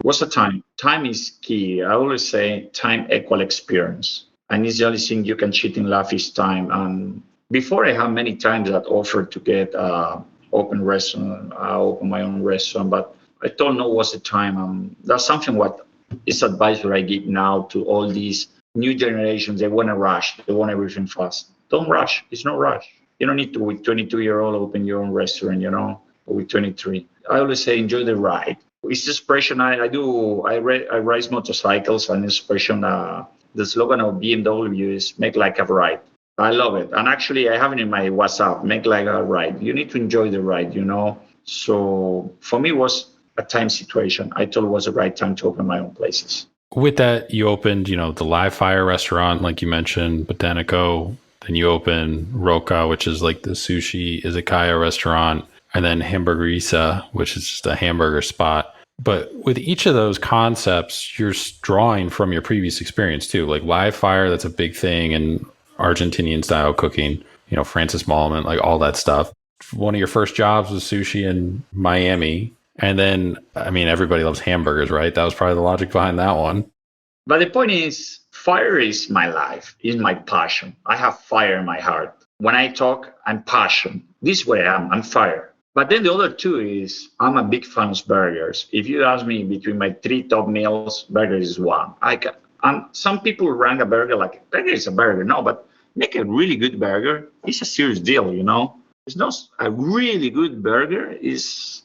what's the time? Time is key. I always say time equal experience. And it's the only thing you can cheat in life is time. And before I have many times that offered to get open restaurant, I open my own restaurant, but I don't know what's the time. That's something what is advice that I give now to all these new generations. They want to rush. They want everything fast. Don't rush. It's no rush. You don't need to, with 22-year-old, open your own restaurant, or with 23. I always say, enjoy the ride. It's inspiration. I race motorcycles, and inspiration, the slogan of BMW is make like a ride. I love it. And actually, I have it in my WhatsApp, make like a ride. You need to enjoy the ride, So for me, it was a time situation. I thought it was the right time to open my own places. With that, you opened, the Live Fire restaurant, like you mentioned, Botanico. Then you open Rocca, which is like the sushi izakaya restaurant, and then Hamburguesa, which is just a hamburger spot. But with each of those concepts, you're drawing from your previous experience too. Like Live Fire, that's a big thing in Argentinian style cooking, Francis Mallman, like all that stuff. One of your first jobs was sushi in Miami. And then, everybody loves hamburgers, right? That was probably the logic behind that one. But the point is, fire is my life, is my passion. I have fire in my heart. When I talk, I'm passion. This is what I am. I'm fire. But then the other two is I'm a big fan of burgers. If you ask me between my three top meals, burger is one. Some people rank a burger like burger is a burger. No, but make a really good burger. It's a serious deal, It's not a really good burger. It's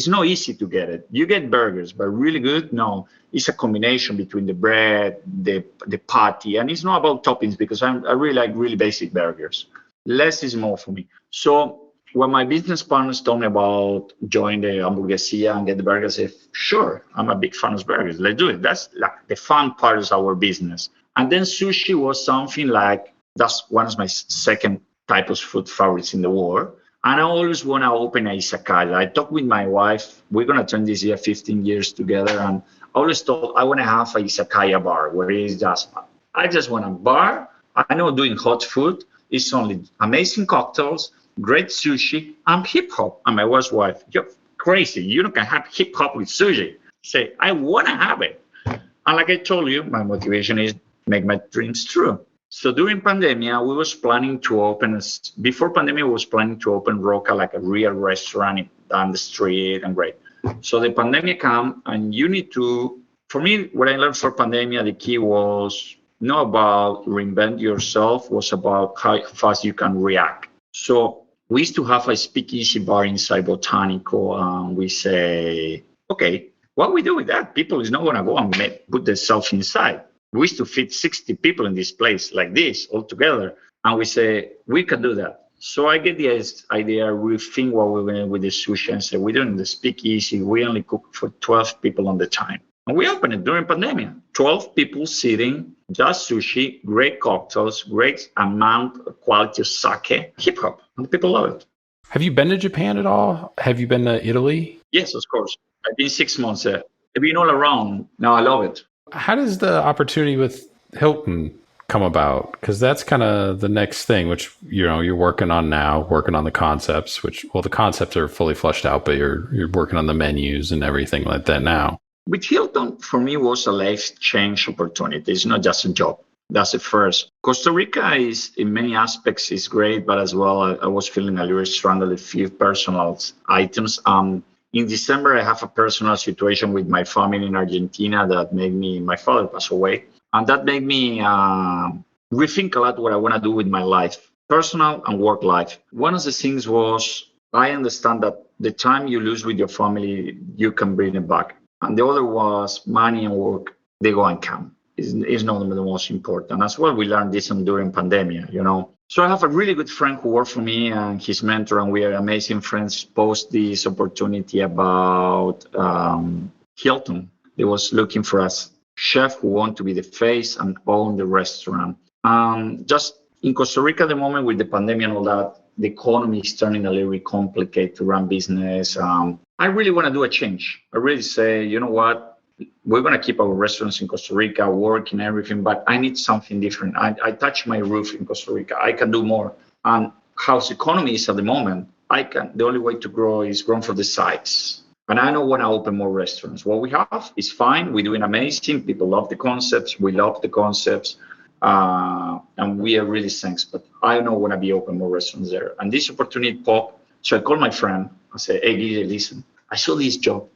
not easy to get it. You get burgers, but really good, no. It's a combination between the bread, the patty, and it's not about toppings because I really like really basic burgers. Less is more for me. So when my business partners told me about join the hamburguesia and get the burgers, I said, sure, I'm a big fan of burgers. Let's do it. That's like the fun part of our business. And then sushi was something like, that's one of my second type of food favorites in the world. And I always want to open a izakaya. I talked with my wife. We're going to turn this year 15 years together. And I always thought I want to have a izakaya bar where it's just, I just want a bar. I know doing hot food is only amazing cocktails, great sushi, and hip hop. And my wife's wife, you're crazy. You don't can have hip hop with sushi. Say, I want to have it. And like I told you, my motivation is make my dreams true. So during pandemia, we was planning to open, before pandemic, we was planning to open Rocca, like a real restaurant down the street and great. So the pandemic come and you need to, for me, what I learned for pandemia, the key was not about reinvent yourself, was about how fast you can react. So we used to have a speakeasy bar inside Botanico. And we say, okay, what we do with that? People is not going to go and put themselves inside. We used to fit 60 people in this place like this all together. And we say, we can do that. So I get the idea, we think what we're going to do with the sushi and say, we're doing the speakeasy. We only cook for 12 people on the time. And we opened it during pandemic. 12 people sitting, just sushi, great cocktails, great amount of quality of sake, hip hop. And people love it. Have you been to Japan at all? Have you been to Italy? Yes, of course. I've been 6 months there. I've been all around. Now I love it. How does the opportunity with Hilton come about? Because that's kind of the next thing, which you're working on now, working on the concepts. Which, well, the concepts are fully fleshed out, but you're working on the menus and everything like that now. With Hilton, for me, was a life change opportunity. It's not just a job. That's the first. Costa Rica is, in many aspects, is great, but as well, I was feeling a little strong with a few personal items. In December, I have a personal situation with my family in Argentina that made my father pass away. And that made me rethink a lot what I want to do with my life, personal and work life. One of the things was, I understand that the time you lose with your family, you can bring it back. And the other was money and work, they go and come. Is not the most important. As well, we learned this during pandemic, So I have a really good friend who worked for me and his mentor, and we are amazing friends, post this opportunity about Hilton. They was looking for a chef who want to be the face and own the restaurant. Just in Costa Rica at the moment with the pandemic and all that, the economy is turning a little bit complicated to run business. I really want to do a change. I really say, you know what? We're going to keep our restaurants in Costa Rica, work and everything, but I need something different. I touch my roof in Costa Rica. I can do more. And how the economy is at the moment, the only way to grow is grow for the size. And I don't want to open more restaurants. What we have is fine. We're doing amazing. People love the concepts. We love the concepts. And we are really thanks. But I don't want to be open more restaurants there. And this opportunity popped. So I called my friend. I said, hey, Guille, listen, I saw this job.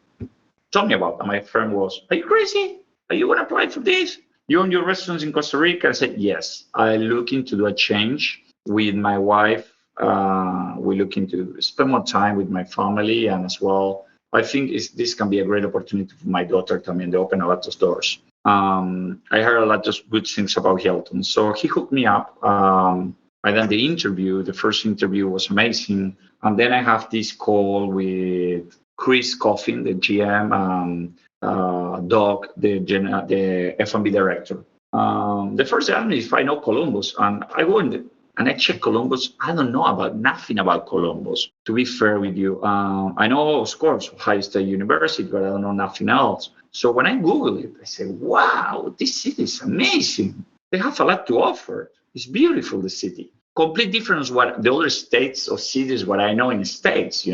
Tell me about it. And my friend was, are you crazy? Are you going to apply for this? You own your restaurants in Costa Rica? I said, yes. I'm looking to do a change with my wife. We're looking to spend more time with my family. And as well, I think this can be a great opportunity for my daughter to they open a lot of doors. I heard a lot of good things about Hilton. So he hooked me up. I done the first interview was amazing. And then I have this call with Chris Coffin, the GM, Doug, the F&B director. The first time is if I know Columbus, and I go in and I check Columbus. I don't know nothing about Columbus, to be fair with you. I know, of course, Ohio State University, but I don't know nothing else. So when I Google it, I say, wow, this city is amazing. They have a lot to offer. It's beautiful, the city. Complete difference what the other states or cities, what I know in the States,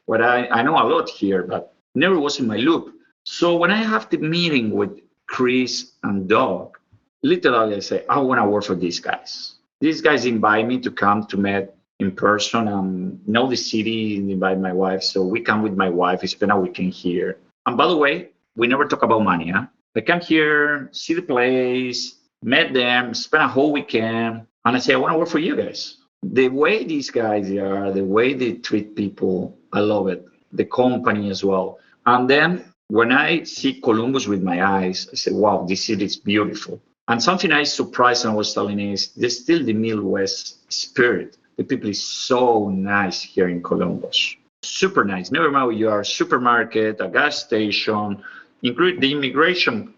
What I know a lot here, but never was in my loop. So when I have the meeting with Chris and Doug, literally I say, I want to work for these guys. These guys invite me to come to meet in person and know the city, and invite my wife. So we come with my wife, we spend a weekend here. And by the way, we never talk about money. I come here, see the place, met them, spend a whole weekend, and I say, I want to work for you guys. The way these guys are, the way they treat people, I love it. The company as well. And then when I see Columbus with my eyes, I say, wow, this city is beautiful. And something I surprised and was telling is there's still the Midwest spirit. The people is so nice here in Columbus. Super nice. Never mind you are a supermarket, a gas station, include the immigration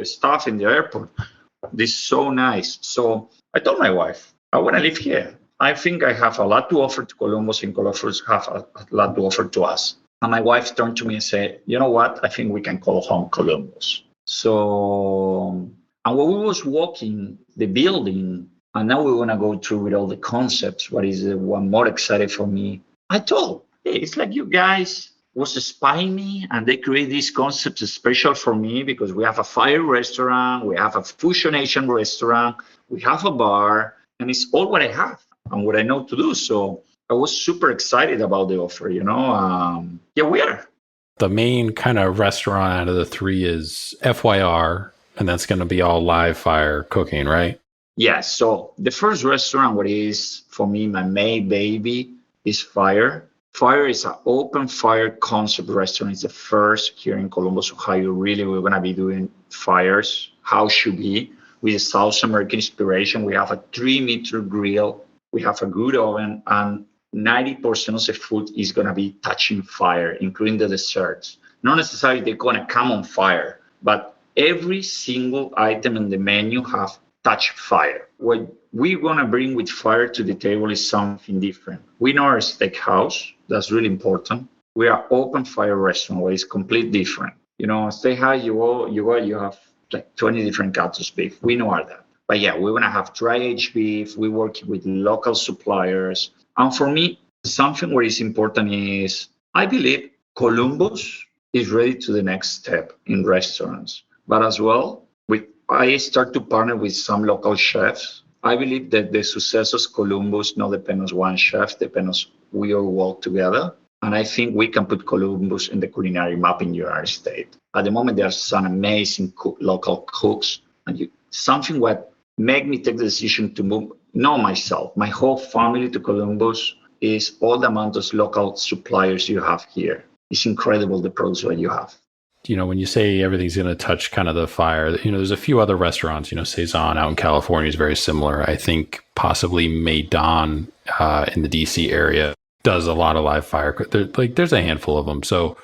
staff in the airport. This is so nice. So I told my wife, I want to live here. I think I have a lot to offer to Columbus, and Columbus have a lot to offer to us. And my wife turned to me and said, you know what? I think we can call home Columbus. So, and when we was walking the building, and now we want to go through with all the concepts, what is the one more excited for me? I told, hey, it's like you guys was spying me, and they create these concepts special for me because we have a fire restaurant, we have a fusion Asian restaurant, we have a bar, and it's all what I have and what I know to do. So I was super excited about the offer, Yeah, we are. The main kind of restaurant out of the three is FYR, and that's going to be all live fire cooking, right? Yes. So the first restaurant, what is for me, my main baby, is Fire. Fire is an open fire concept restaurant. It's the first here in Columbus, Ohio. Really, we're going to be doing fires, how should be, with a South American inspiration. We have a 3-meter grill. We have a good oven, and 90% of the food is going to be touching fire, including the desserts. Not necessarily they're going to come on fire, but every single item in the menu have touch fire. What we're going to bring with fire to the table is something different. We know our steakhouse. That's really important. We are open fire restaurant where it's completely different. Steakhouse, you have like 20 different cuts of beef. We know all that. But yeah, we're going to have dry aged beef. We work with local suppliers. And for me, something what is important is I believe Columbus is ready to the next step in restaurants. But as well, I start to partner with some local chefs. I believe that the success of Columbus not depends on one chef, depends on we all work together. And I think we can put Columbus in the culinary map in the United States. At the moment, there are some amazing local cooks. And something what made me take the decision to move, not myself, my whole family to Columbus is all the amount of local suppliers you have here. It's incredible the products that you have. When you say everything's going to touch kind of the fire, there's a few other restaurants, Cezanne out in California is very similar. I think possibly Maidan in the DC area does a lot of live fire. There's a handful of them. So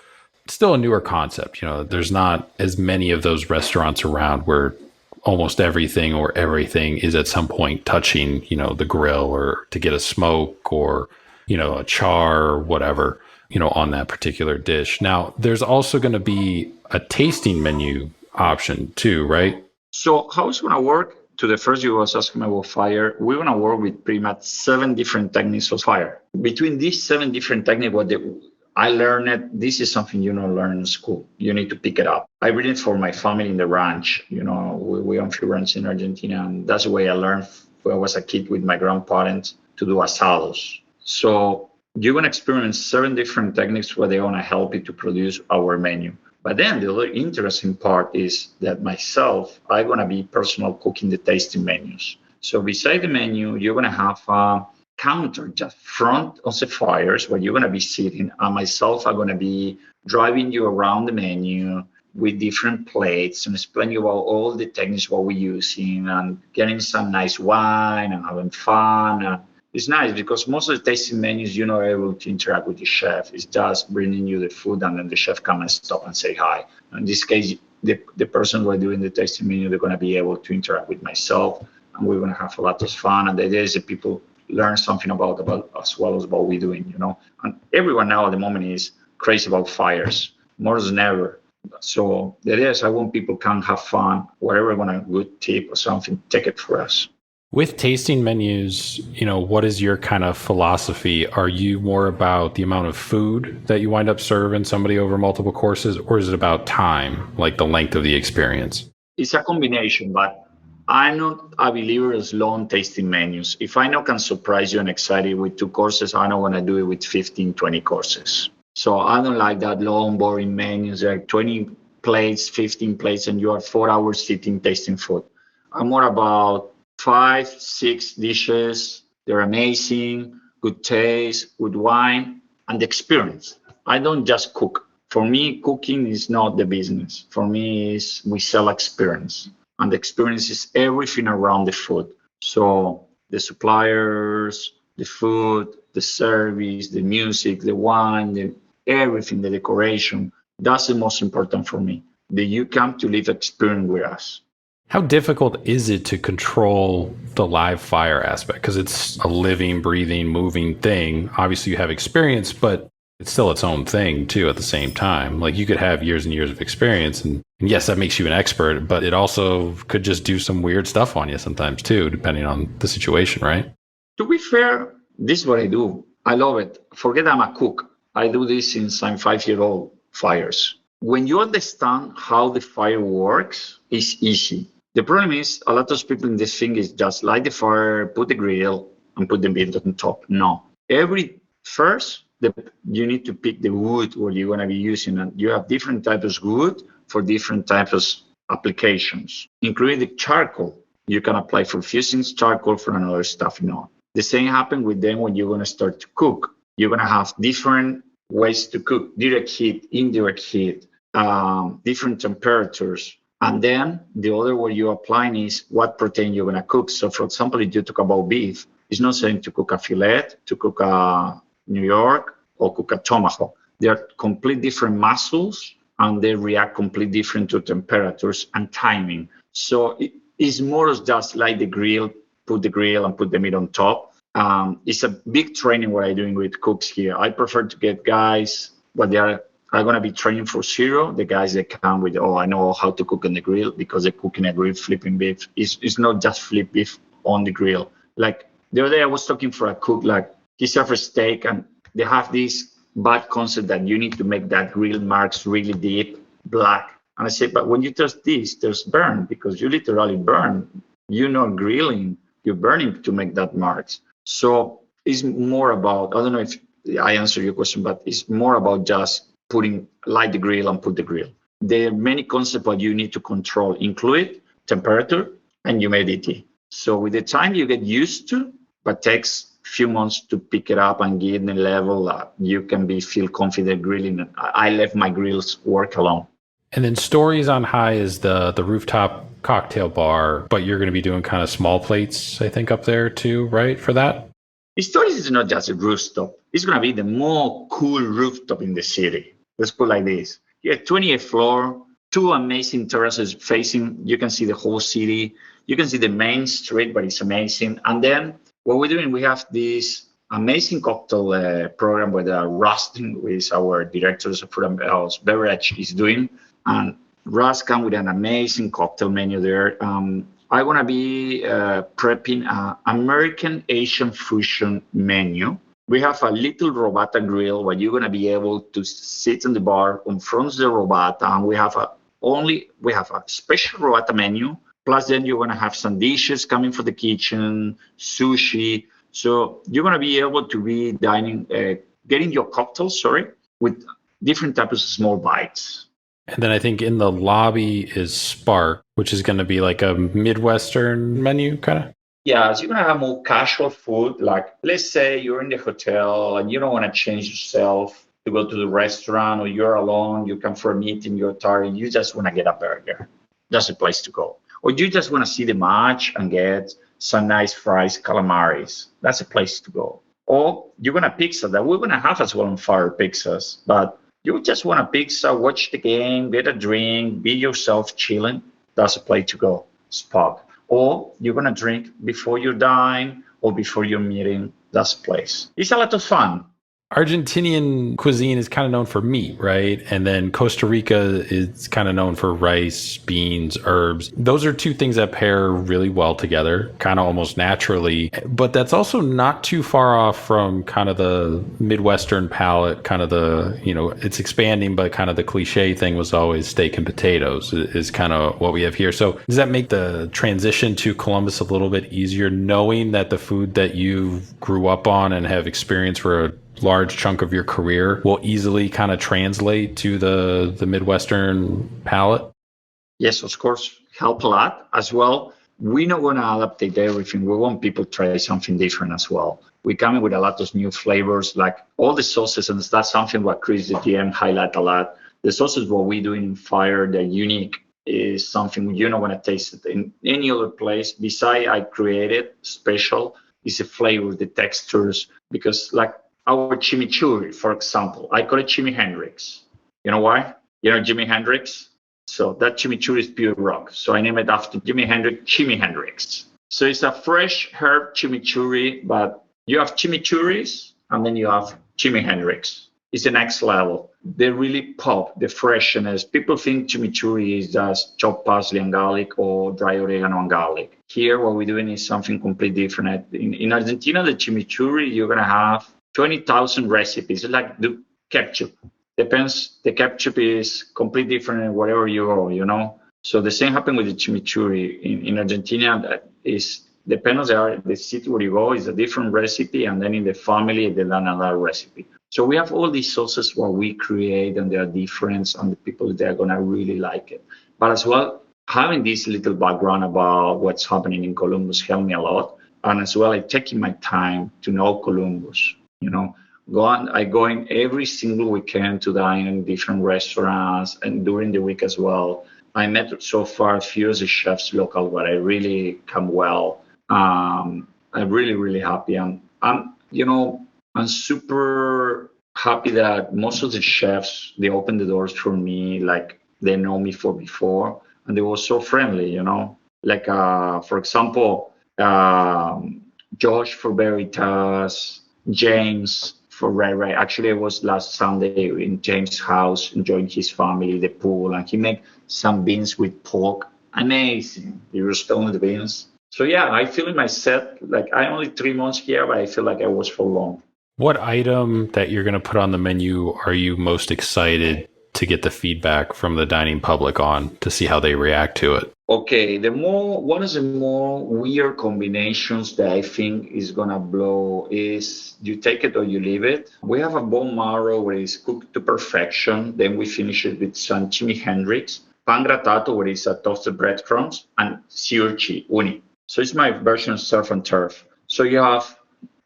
it's still a newer concept. There's not as many of those restaurants around where almost everything is at some point touching, the grill or to get a smoke or, a char or whatever. On that particular dish. Now, there's also going to be a tasting menu option too, right? So how it's going to work? To the first you was asking about fire, we're going to work with pretty much 7 different techniques of fire. Between these 7 different techniques, I learned, this is something you don't learn in school. You need to pick it up. I read it for my family in the ranch. We own few ranches in Argentina, and that's the way I learned when I was a kid with my grandparents to do asados. So you're going to experience 7 different techniques where they're going to help you to produce our menu. But then the other interesting part is that myself, I'm going to be personal cooking the tasting menus. So beside the menu, you're going to have a counter just front of the fires where you're going to be sitting. And myself, I'm going to be driving you around the menu with different plates and explain you about all the techniques what we're using and getting some nice wine and having fun. It's nice because most of the tasting menus, you're not able to interact with the chef. It's just bringing you the food and then the chef come and stop and say hi. In this case, the person who are doing the tasting menu, they're going to be able to interact with myself and we're going to have a lot of fun. And the idea is that people learn something about as well as what we're doing, And everyone now at the moment is crazy about fires, more than ever. So the idea is I want people can have fun, whatever want a good tip or something, take it for us. With tasting menus, what is your kind of philosophy? Are you more about the amount of food that you wind up serving somebody over multiple courses, or is it about time, like the length of the experience? It's a combination, but I'm not a believer of long tasting menus. If I know can surprise you and excite you with 2 courses, I don't want to do it with 15, 20 courses. So I don't like that long, boring menus, like 20 plates, 15 plates, and you are 4 hours sitting tasting food. I'm more about 5, 6 dishes. They're amazing, good taste, good wine, and the experience. I don't just cook. For me, cooking is not the business. For me, we sell experience. And the experience is everything around the food. So the suppliers, the food, the service, the music, the wine, everything, the decoration. That's the most important for me. That you come to live experience with us. How difficult is it to control the live fire aspect? Because it's a living, breathing, moving thing. Obviously, you have experience, but it's still its own thing, too, at the same time. Like, you could have years and years of experience. And yes, that makes you an expert, but it also could just do some weird stuff on you sometimes, too, depending on the situation, right? To be fair, this is what I do. I love it. Forget I'm a cook. I do this since I'm 5 years old, fires. When you understand how the fire works, it's easy. The problem is a lot of people in this thing is just light the fire, put the grill, and put the meat on top. No. You need to pick the wood where you're going to be using it. You have different types of wood for different types of applications, including the charcoal. You can apply for fusing charcoal for another stuff. No. The same happens with them when you're going to start to cook. You're going to have different ways to cook, direct heat, indirect heat, different temperatures. And then the other way you're applying is what protein you're going to cook. So, for example, if you talk about beef, it's not saying to cook a fillet, to cook a New York, or cook a tomahawk. They are completely different muscles, and they react completely different to temperatures and timing. So it's more just like the grill, put the grill and put the meat on top. It's a big training what I'm doing with cooks here. I prefer to get guys, but they are going to be training for zero. The guys that come with, I know how to cook on the grill, because they cook in a grill flipping beef. It's not just flip beef on the grill. Like the other day I was talking for a cook, like he served a steak, and they have this bad concept that you need to make that grill marks really deep, black. And I said, but when you touch this, there's burn, because you literally burn. You're not grilling, you're burning to make that marks. So it's more about, I don't know if I answer your question, but it's more about just light the grill and put the grill. There are many concepts that you need to control, include temperature and humidity. So with the time you get used to, but takes a few months to pick it up and get in the level, you can feel confident grilling. I let my grills work alone. And then Stories on High is the rooftop cocktail bar, but you're going to be doing kind of small plates, I think, up there too, right, for that? Stories is not just a rooftop. It's going to be the more cool rooftop in the city. Let's put it like this. You have 28th floor, two amazing terraces facing. You can see the whole city. You can see the main street, but it's amazing. And then what we're doing, we have this amazing cocktail program with Rustin, who is our director of food and beverage, is doing. And Russ come with an amazing cocktail menu there. I'm going to be prepping an American Asian fusion menu. We have a little robata grill where you're going to be able to sit in the bar, confront the robata, and we have a special robata menu. Plus, then you're going to have some dishes coming from the kitchen, sushi. So you're going to be able to be getting your cocktails, with different types of small bites. And then I think in the lobby is Spark, which is going to be like a Midwestern menu, kind of. Yeah, so you're going to have more casual food. Like, let's say you're in the hotel and you don't want to change yourself to go to the restaurant, or you're alone, you come for a meeting, you're tired, you just want to get a burger. That's a place to go. Or you just want to see the match and get some nice fries, calamaris. That's a place to go. Or you're going to pizza that we're going to have as well on fire pizzas. But you just want a pizza, watch the game, get a drink, be yourself chilling. That's a place to go. Spot. Or you're going to drink before you dine or before your meeting. That's a place. It's a lot of fun. Argentinian cuisine is kind of known for meat, right? And then Costa Rica is kind of known for rice, beans, herbs. Those are two things that pair really well together, kind of almost naturally. But that's also not too far off from kind of the Midwestern palate, kind of it's expanding, but kind of the cliche thing was always steak and potatoes is kind of what we have here. So does that make the transition to Columbus a little bit easier, knowing that the food that you grew up on and have experienced for a large chunk of your career will easily kind of translate to the Midwestern palate? Yes, of course, help a lot as well. We're not going to adaptate everything. We want people to try something different as well. We come in with a lot of new flavors, like all the sauces, and that's something what Chris, the GM, highlight a lot. The sauces what we do in Fire, they're unique, is something you're not going to taste it in any other place. Besides, I created special It's the flavor, the textures, because like our chimichurri, for example, I call it Jimi Hendrix. You know why? You know Jimi Hendrix? So that chimichurri is pure rock. So I name it after Jimi Hendrix, Jimi Hendrix. So it's a fresh herb chimichurri, but you have chimichurris and then you have Jimi Hendrix. It's the next level. They really pop, the freshness. People think chimichurri is just chopped parsley and garlic or dry oregano and garlic. Here, what we're doing is something completely different. In Argentina, the chimichurri, you're going to have 20,000 recipes. It's like the ketchup. Depends, the ketchup is completely different wherever you go, you know? So the same happened with the chimichurri. In Argentina, that is, depends on the city where you go, is a different recipe, and then in the family, they done another recipe. So we have all these sauces what we create, and they are different, and the people, they're going to really like it. But as well, having this little background about what's happening in Columbus helped me a lot. And as well, I'm taking my time to know Columbus, you know. I go in every single weekend to dine in different restaurants, and during the week as well. I met so far a few of the chefs local where I really come well. I'm really, really happy. I'm super happy that most of the chefs, they opened the doors for me, like they know me for before, and they were so friendly, you know. Like, for example, Josh for Veritas, James for Ray Ray. Actually, I was last Sunday in James' house enjoying his family, the pool, and he made some beans with pork. Amazing. You were spilling the beans. So yeah, I feel in my set, like I only 3 months here, but I feel like I was for long. What item that you're going to put on the menu are you most excited to get the feedback from the dining public on to see how they react to it? Okay, one of the more weird combinations that I think is gonna blow is you take it or you leave it. We have a bone marrow where it's cooked to perfection. Then we finish it with some Jimi Hendrix, pan grattato where it's a toasted breadcrumbs, and sirchi, uni. So it's my version of surf and turf. So you have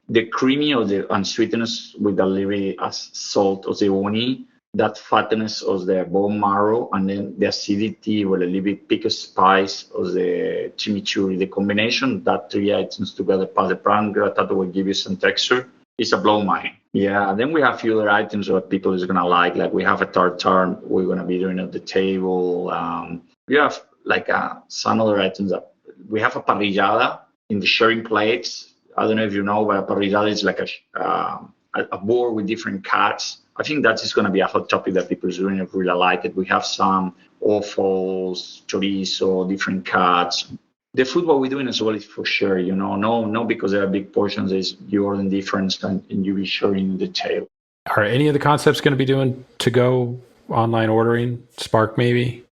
the creamy or the unsweetness with a little salt of the uni, that fatness of the bone marrow, and then the acidity with a little bit pick of spice of the chimichurri. The combination of that three items together, plus the pan grattato will give you some texture. It's a blow mind. Yeah, then we have a few other items that people is gonna like we have a tartare we're gonna be doing at the table. We have like some other items that we have a parrillada in the sharing plates. I don't know if you know, but a parrillada is like a board with different cuts. I think that is going to be a hot topic that people really like it. We have some offals, chorizo, different cuts. The food what we're doing as well is for sure, you know, no, because there are big portions, is you order different and you be sharing the table. Are any of the concepts going to be doing to-go online ordering? Spark maybe?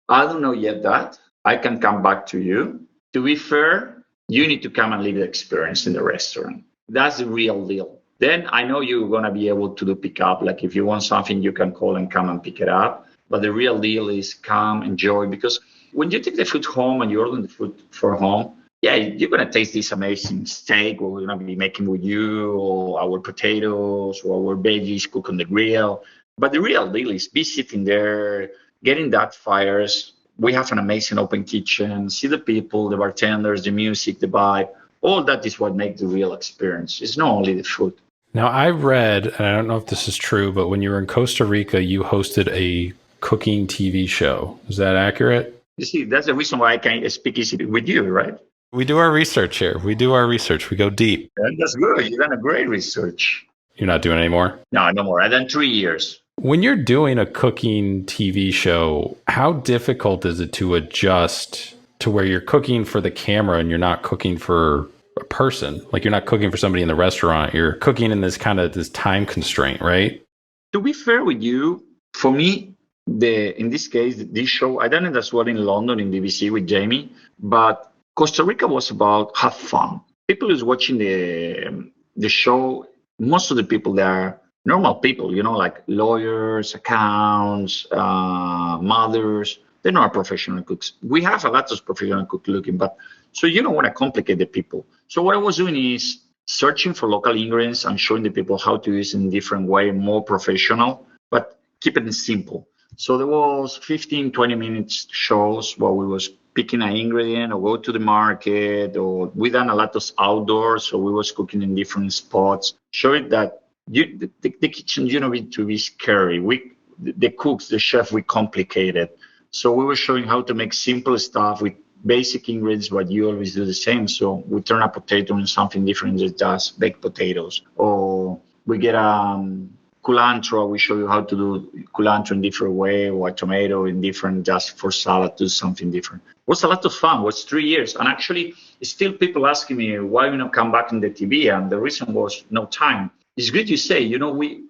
I don't know yet that. I can come back to you. To be fair, you need to come and live the experience in the restaurant. That's the real deal. Then I know you're going to be able to do pick up. Like if you want something, you can call and come and pick it up. But the real deal is come, enjoy. Because when you take the food home and you order the food for home, yeah, you're going to taste this amazing steak what we're going to be making with you, or our potatoes, or our veggies cooked on the grill. But the real deal is be sitting there, getting that fires. We have an amazing open kitchen. See the people, the bartenders, the music, the vibe. All that is what makes the real experience. It's not only the food. Now, I read, and I don't know if this is true, but when you were in Costa Rica, you hosted a cooking TV show. Is that accurate? You see, that's the reason why I can speak easy with you, right? We do our research here. We go deep. And that's good. You've done a great research. You're not doing it anymore? No more. I've done 3 years. When you're doing a cooking TV show, how difficult is it to adjust to where you're cooking for the camera and you're not cooking for a person? Like you're not cooking for somebody in the restaurant. You're cooking in this time constraint, right? To be fair with you, for me, in this case, this show, I done it as well in London in BBC with Jamie, but Costa Rica was about have fun. People is watching the show. Most of the people there, normal people, you know, like lawyers, accountants, mothers. They're not professional cooks. We have a lot of professional cook looking, but so you don't want to complicate the people. So what I was doing is searching for local ingredients and showing the people how to use it in a different way, more professional, but keep it simple. So there was 15, 20 minutes shows where we was picking an ingredient or go to the market, or we done a lot of outdoors, so we was cooking in different spots, showing that the kitchen, need to be scary. The cooks, the chef, we complicated. So we were showing how to make simple stuff with basic ingredients, but you always do the same. So we turn a potato into something different than just baked potatoes. Or we get culantro. We show you how to do culantro in different way, or a tomato in different, just for salad, do something different. It was a lot of fun. It was 3 years. And actually, still people asking me, why we not come back in the TV? And the reason was no time. It's good you say,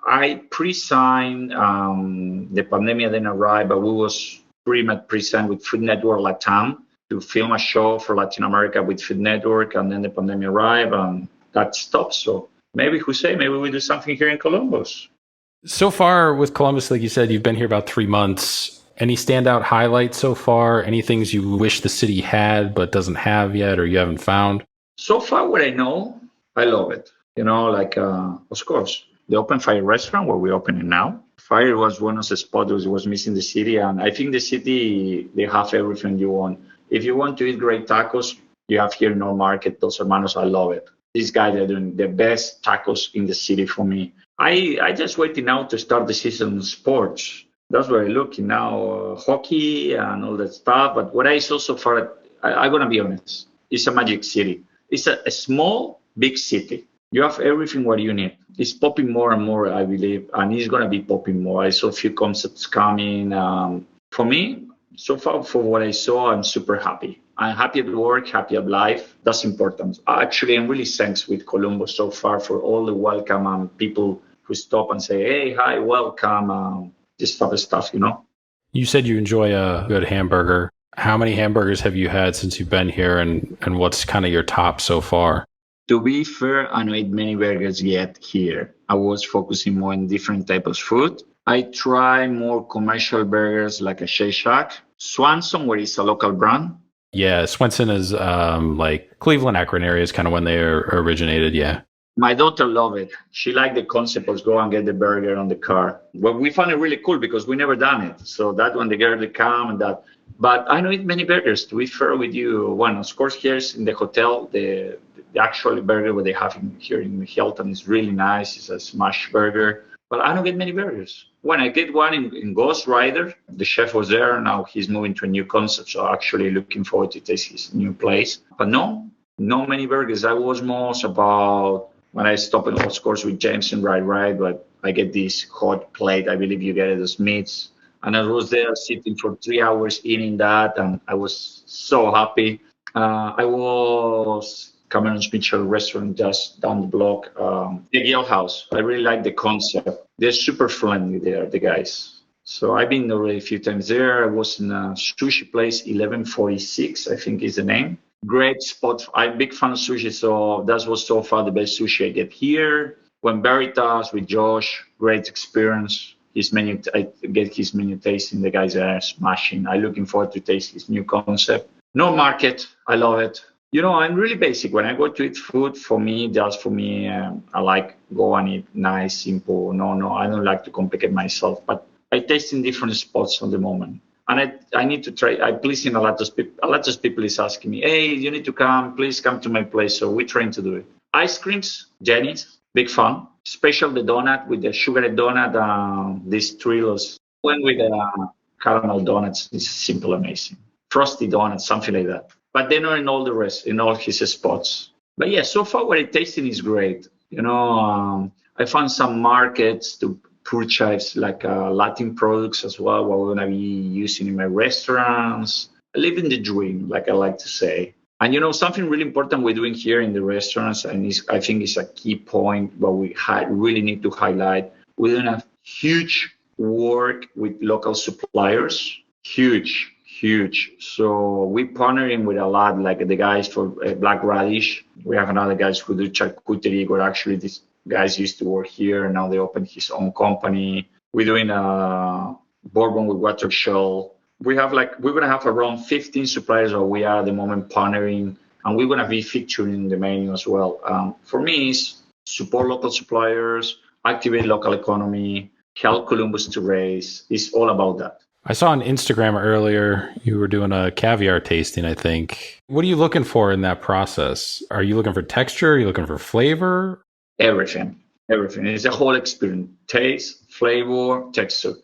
I pre-signed, the pandemic didn't arrive, but we was pretty much pre-signed with Food Network Latam to film a show for Latin America with Food Network, and then the pandemic arrived and that stopped. So maybe maybe we do something here in Columbus. So far with Columbus, like you said, you've been here about 3 months. Any standout highlights so far? Any things you wish the city had but doesn't have yet or you haven't found? So far, what I know, I love it. Of course, the Open Fire restaurant where we're opening now. Fire was one of the spots that was missing the city. And I think the city, they have everything you want. If you want to eat great tacos, you have here in our market, Dos Hermanos. I love it. These guys are doing the best tacos in the city for me. I just waiting now to start the season of sports. That's where I'm looking now, hockey and all that stuff. But what I saw so far, I'm going to be honest, it's a magic city. It's a small, big city. You have everything what you need. It's popping more and more, I believe, and it's going to be popping more. I saw a few concepts coming. For me, so far, for what I saw, I'm super happy. I'm happy at work, happy at life. That's important. Actually, I'm really thanks with Columbus so far for all the welcome and people who stop and say, hey, hi, welcome, this type of stuff, You said you enjoy a good hamburger. How many hamburgers have you had since you've been here, and what's kind of your top so far? To be fair, I don't eat many burgers yet here. I was focusing more on different types of food. I try more commercial burgers like a Shake Shack. Swanson, where it's a local brand. Yeah, Swenson is like Cleveland, Akron area is kind of when they originated, yeah. My daughter loved it. She liked the concept of go and get the burger on the car. Well, we found it really cool because we never done it. So that when the girl they come and that. But I don't eat many burgers. To be fair with you, one, of course, here's in the hotel, the actual burger what they have here in Hilton is really nice. It's a smash burger. But I don't get many burgers. When I get one in Ghost Rider, the chef was there. Now he's moving to a new concept. So actually looking forward to taste his new place. But no many burgers. I was most about when I stopped, of course, with James and Right, but I get this hot plate. I believe you get it as meats. And I was there sitting for 3 hours eating that. And I was so happy. I was Cameron's Mitchell restaurant just down the block, the Yale House. I really like the concept. They're super friendly there, the guys. So I've been already a few times there. I was in a sushi place, 1146, I think is the name. Great spot. I'm a big fan of sushi, so that was so far the best sushi I get here. When Veritas with Josh, great experience. His menu, I get his menu tasting. The guys are smashing. I'm looking forward to taste his new concept. No market, I love it. I'm really basic. When I go to eat food, for me, I like go and eat nice, simple. No, I don't like to complicate myself. But I taste in different spots at the moment. And I need to try. I'm pleasing a lot of people. A lot of people is asking me, hey, you need to come. Please come to my place. So we're trying to do it. Ice creams, Jenny's, big fun. Special the donut with the sugar donut. These trillos. One with the caramel donuts is simple, amazing. Frosty donuts, something like that. But they're not in all the rest, in all his spots. But yeah, so far what I'm tasting is great. I found some markets to purchase like Latin products as well, what we're going to be using in my restaurants. I live in the dream, like I like to say. And something really important we're doing here in the restaurants, and I think it's a key point what we really need to highlight. We're doing a huge work with local suppliers, huge. So we're partnering with a lot, like the guys for Black Radish. We have another guys who do charcuterie, where actually these guys used to work here, and now they opened his own company. We're doing a bourbon with water shell. We're going to have around 15 suppliers that we are at the moment partnering, and we're going to be featuring the menu as well. For me, it's support local suppliers, activate local economy, help Columbus to raise. It's all about that. I saw on Instagram earlier you were doing a caviar tasting, I think. What are you looking for in that process? Are you looking for texture? Are you looking for flavor? Everything. Everything. It's a whole experience. Taste, flavor, texture,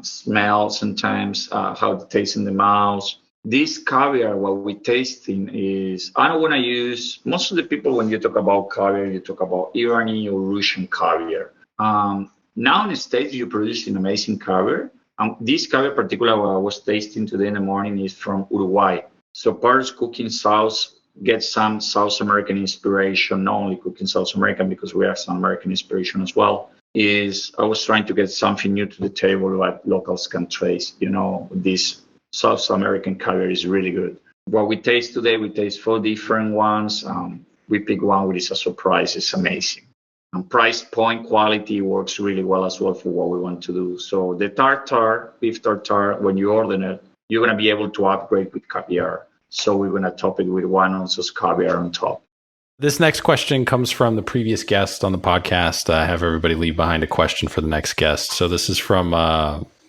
smell sometimes, how it tastes in the mouth. This caviar, what we tasting is, I don't want to use, most of the people, when you talk about caviar, you talk about Iranian or Russian caviar. Now in the States, you produce an amazing caviar. This caviar particular, what I was tasting today in the morning, is from Uruguay. So part of cooking sauce, get some South American inspiration, not only cooking South American, because we have some American inspiration as well, is I was trying to get something new to the table that locals can taste. This South American caviar is really good. What we taste today, we taste 4 different ones. We pick one which is a surprise. It's amazing. And price point quality works really well as well for what we want to do. So the tartare, beef tartare, when you order it, you're going to be able to upgrade with caviar. So we're going to top it with 1 ounce of caviar on top. This next question comes from the previous guest on the podcast. I have everybody leave behind a question for the next guest. So this is from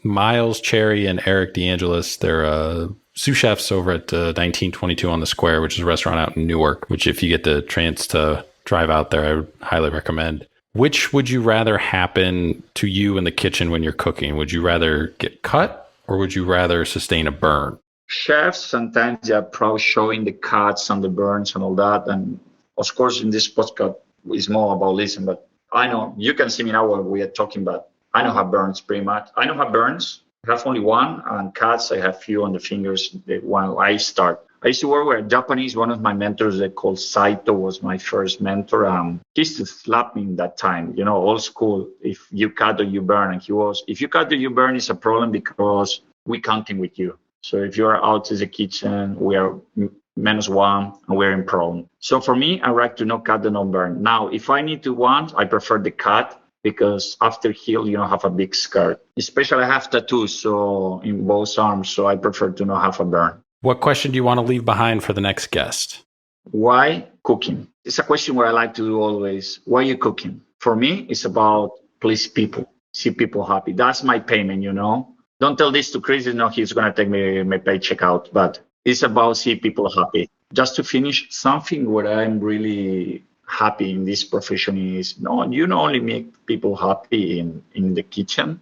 Miles Cherry and Eric DeAngelis. They're sous chefs over at 1922 on the Square, which is a restaurant out in Newark, which if you get the chance to drive out there, I would highly recommend. Which would you rather happen to you in the kitchen when you're cooking? Would you rather get cut or would you rather sustain a burn? Chefs, sometimes they are proud showing the cuts and the burns and all that. And of course, in this podcast, it's more about listening. But I know you can see me now when we are talking, but I don't have burns pretty much. I don't have burns. I have only one. And cuts, I have few on the fingers when I start. I used to work with a Japanese, one of my mentors they called Saito was my first mentor. He used to slap me in that time, old school. If you cut or you burn. And if you cut or you burn, it's a problem because we counting with you. So if you are out of the kitchen, we are -1 and we're in problem. So for me, I like to not cut and not burn. Now, if I need to want, I prefer the cut because after heal, you don't have a big scar. Especially I have tattoos, so in both arms, so I prefer to not have a burn. What question do you want to leave behind for the next guest? Why cooking? It's a question where I like to do always. Why are you cooking? For me, it's about please people, see people happy. That's my payment, Don't tell this to Chris, he's going to take my paycheck out, but it's about see people happy. Just to finish, something where I'm really happy in this profession is, you not only make people happy in the kitchen,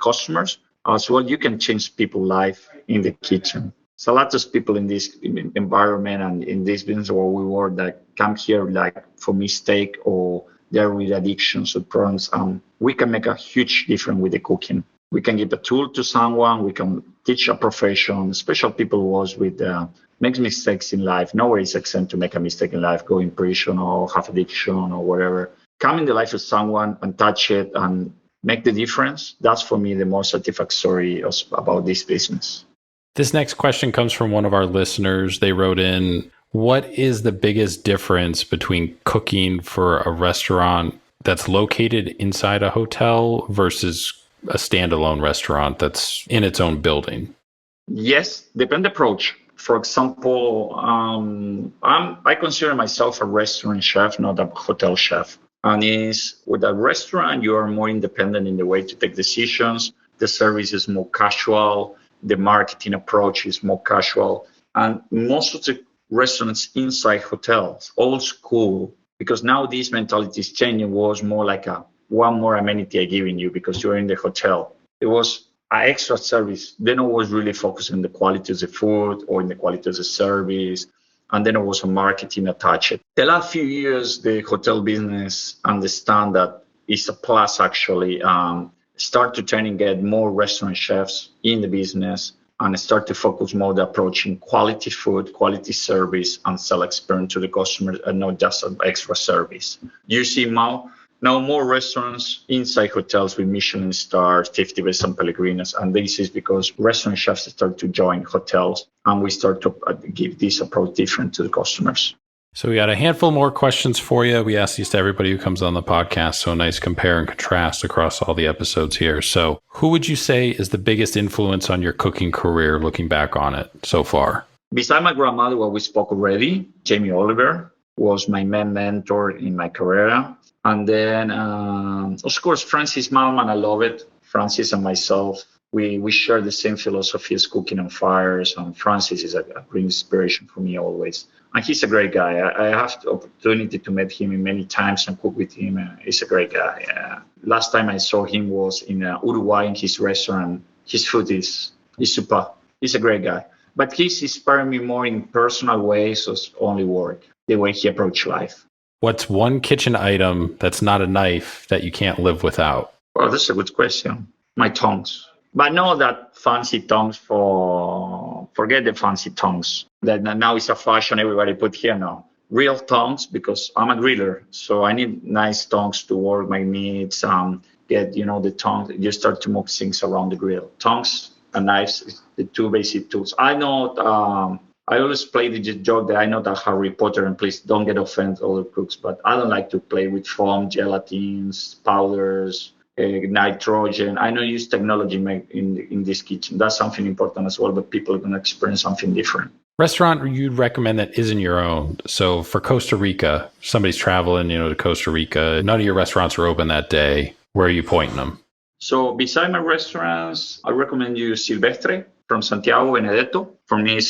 customers, as well, you can change people's life in the kitchen. So a lot of people in this environment and in this business where we work that come here like for mistake or they're with addictions or problems. We can make a huge difference with the cooking. We can give a tool to someone. We can teach a profession. Special people was with make mistakes in life. Nowhere is exempt to make a mistake in life, go in prison or have addiction or whatever. Come in the life of someone and touch it and make the difference. That's for me the most satisfactory about this business. This next question comes from one of our listeners. They wrote in, what is the biggest difference between cooking for a restaurant that's located inside a hotel versus a standalone restaurant that's in its own building? Yes, depend approach. For example, I consider myself a restaurant chef, not a hotel chef. And is with a restaurant, you are more independent in the way to take decisions. The service is more casual. The marketing approach is more casual. And most of the restaurants inside hotels, old school, because now this mentality is changing, was more like one more amenity I'm giving you because you're in the hotel. It was an extra service. Then it was really focused on the quality of the food or in the quality of the service. And then it was a marketing attached. The last few years, the hotel business understand that it's a plus actually. Start to try and get more restaurant chefs in the business and start to focus more on approaching quality food, quality service, and sell experience to the customers and not just an extra service. You see now more restaurants inside hotels with Michelin stars, 50 best and Pellegrinos, and this is because restaurant chefs start to join hotels and we start to give this approach different to the customers. So we got a handful more questions for you. We ask these to everybody who comes on the podcast. So a nice compare and contrast across all the episodes here. So who would you say is the biggest influence on your cooking career looking back on it so far? Beside my grandmother, what we spoke already, Jamie Oliver was my main mentor in my career. And then, of course, Francis Malman, I love it. Francis and myself, We share the same philosophy as cooking on fires. And Francis is a great inspiration for me always. And he's a great guy. I have the opportunity to meet him many times and cook with him. He's a great guy. Last time I saw him was in Uruguay in his restaurant. His food is super. He's a great guy. But he's inspired me more in personal ways as only work, the way he approached life. What's one kitchen item that's not a knife that you can't live without? Well, that's a good question. My tongs. But not that fancy tongs forget the fancy tongs. That now it's a fashion everybody put here now. Real tongs, because I'm a griller. So I need nice tongs to work my meats, get, the tongs. You start to move things around the grill. Tongs and knives, the two basic tools. I know, I always play the joke that I know that Harry Potter, and please don't get offended other cooks, but I don't like to play with foam, gelatines, powders, nitrogen. I know use technology in this kitchen. That's something important as well, but people are going to experience something different. Restaurant you'd recommend that isn't your own. So for Costa Rica, somebody's traveling, to Costa Rica. None of your restaurants are open that day. Where are you pointing them? So beside my restaurants, I recommend you Silvestre from Santiago, Benedetto. For me,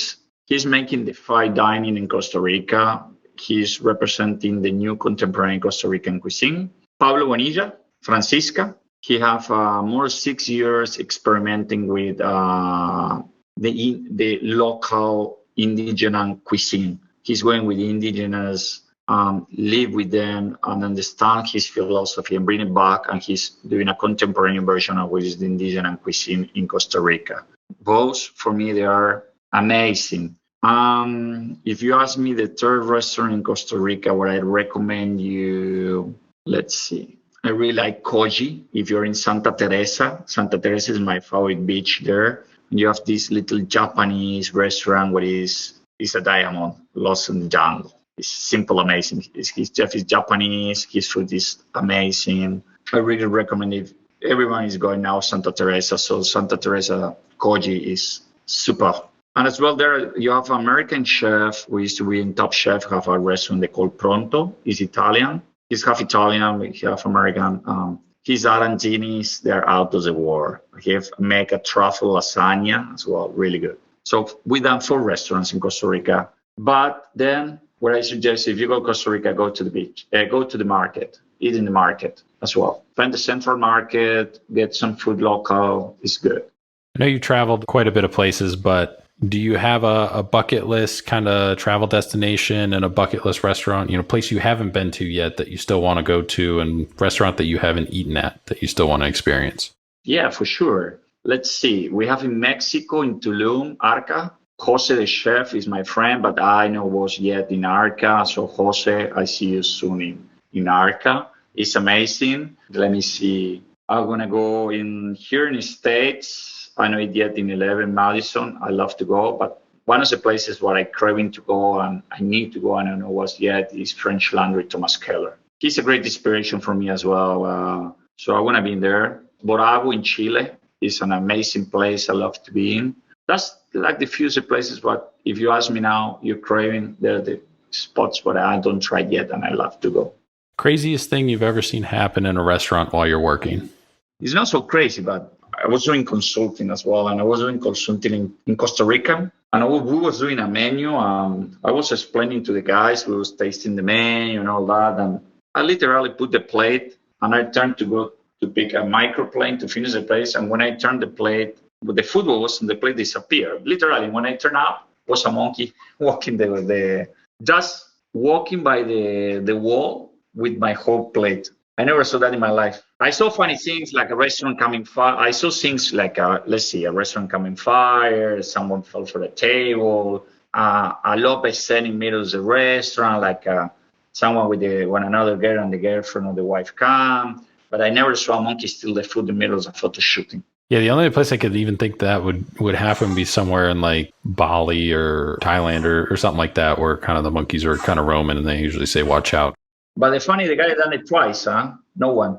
he's making the fine dining in Costa Rica. He's representing the new contemporary Costa Rican cuisine. Pablo Bonilla, Francisca. He have more 6 years experimenting with the local indigenous cuisine. He's going with the indigenous, live with them and understand his philosophy and bring it back. And he's doing a contemporary version of what is the indigenous cuisine in Costa Rica. Both, for me, they are amazing. If you ask me the third restaurant in Costa Rica, where I recommend you, let's see. I really like Koji. If you're in Santa Teresa is my favorite beach there. You have this little Japanese restaurant where it's a diamond lost in the jungle. It's simple, amazing. His chef is Japanese. His food is amazing. I really recommend if everyone is going now Santa Teresa. So Santa Teresa Koji is super. And as well there, you have American chef who used to be in Top Chef, have a restaurant they call Pronto. He's Italian. He's half Italian, half American. His arancinis, they're out of the world. He make a truffle lasagna as well, really good. So we done 4 restaurants in Costa Rica. But then what I suggest, if you go to Costa Rica, go to the beach, go to the market, eat in the market as well. Find the central market, get some food local, it's good. I know you traveled quite a bit of places, but do you have a bucket list kind of travel destination and a bucket list restaurant, place you haven't been to yet that you still want to go to, and restaurant that you haven't eaten at that you still want to experience? Yeah, for sure. Let's see. We have in Mexico, in Tulum, Arca. Jose, the chef, is my friend, but I know was yet in Arca. So Jose, I see you soon in Arca. It's amazing. Let me see. I'm going to go in here in the States. I know it yet in 11 Madison. I love to go, but one of the places where I craving to go and I need to go and I don't know what's yet is French Laundry, Thomas Keller. He's a great inspiration for me as well. So I want to be in there. Borabo in Chile is an amazing place I love to be in. That's like the few places, but if you ask me now, you're craving, they're the spots where I don't try yet and I love to go. Craziest thing you've ever seen happen in a restaurant while you're working? It's not so crazy, but I was doing consulting as well, and I was doing consulting in Costa Rica, and we was doing a menu. I was explaining to the guys, we was tasting the menu and all that, and I literally put the plate, and I turned to go to pick a microplane to finish the plate, and when I turned the plate, the food was on the plate disappeared. Literally, when I turned up, was a monkey walking just walking by the wall with my whole plate. I never saw that in my life. I saw funny things like a restaurant coming fire. I saw things like, a restaurant coming fire, someone fell for the table, a Lopez set in middle of the restaurant, like someone with one another girl and the girlfriend or the wife come. But I never saw a monkey steal the food in the middle of a photo shooting. Yeah, the only place I could even think that would happen would be somewhere in like Bali or Thailand or something like that, where kind of the monkeys are kind of roaming and they usually say, watch out. But the guy done it twice,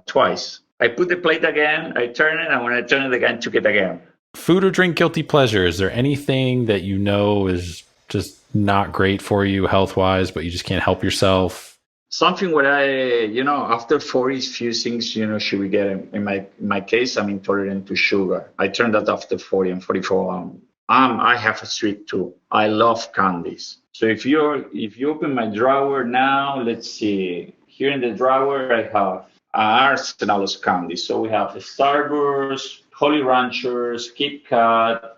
twice. I put the plate again, I turn it, and when I turn it again, took it again. Food or drink guilty pleasure? Is there anything that you know is just not great for you health-wise, but you just can't help yourself? Something where after 40, few things, should we get in my case, I'm intolerant to sugar. I turned that after 40 and 44. I have a sweet tooth. I love candies. So if you open my drawer now, let's see. Here in the drawer, I have an arsenal of candies. So we have Starburst, Holy Ranchers, Kit Kat.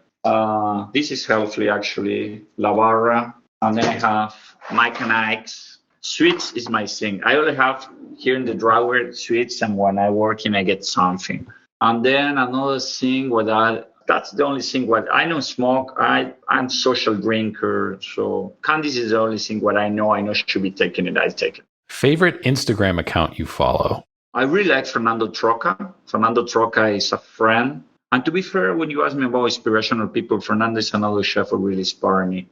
This is healthy actually, La Barra. And then I have Mike and Ike's. Sweets is my thing. I only have here in the drawer sweets, and when I work in, I get something. And then another thing that's the only thing what I don't smoke. I'm social drinker, so candies is the only thing what I know should be taken it. I take it. Favorite Instagram account you follow? I really like Fernando Troca. Fernando Troca is a friend. And to be fair, when you ask me about inspirational people, Fernando is another chef who really inspired me.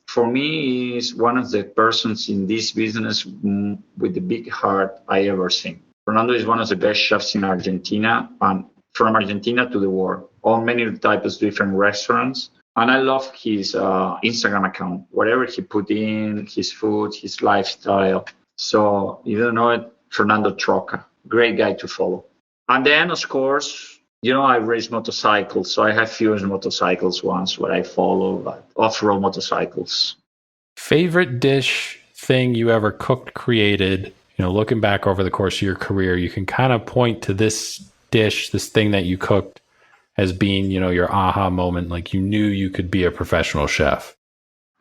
For me, is one of the persons in this business with the big heart I ever seen. Fernando is one of the best chefs in Argentina, and from Argentina to the world, on many types of different restaurants. And I love his Instagram account, whatever he put in, his food, his lifestyle. So if you don't know it, Fernando Troca, great guy to follow. And then, of course, I race motorcycles, so I have few motorcycles ones what I follow, but off-road motorcycles. Favorite dish, thing you ever cooked, created, looking back over the course of your career, you can kind of point to this dish, this thing that you cooked as being, your aha moment, like you knew you could be a professional chef.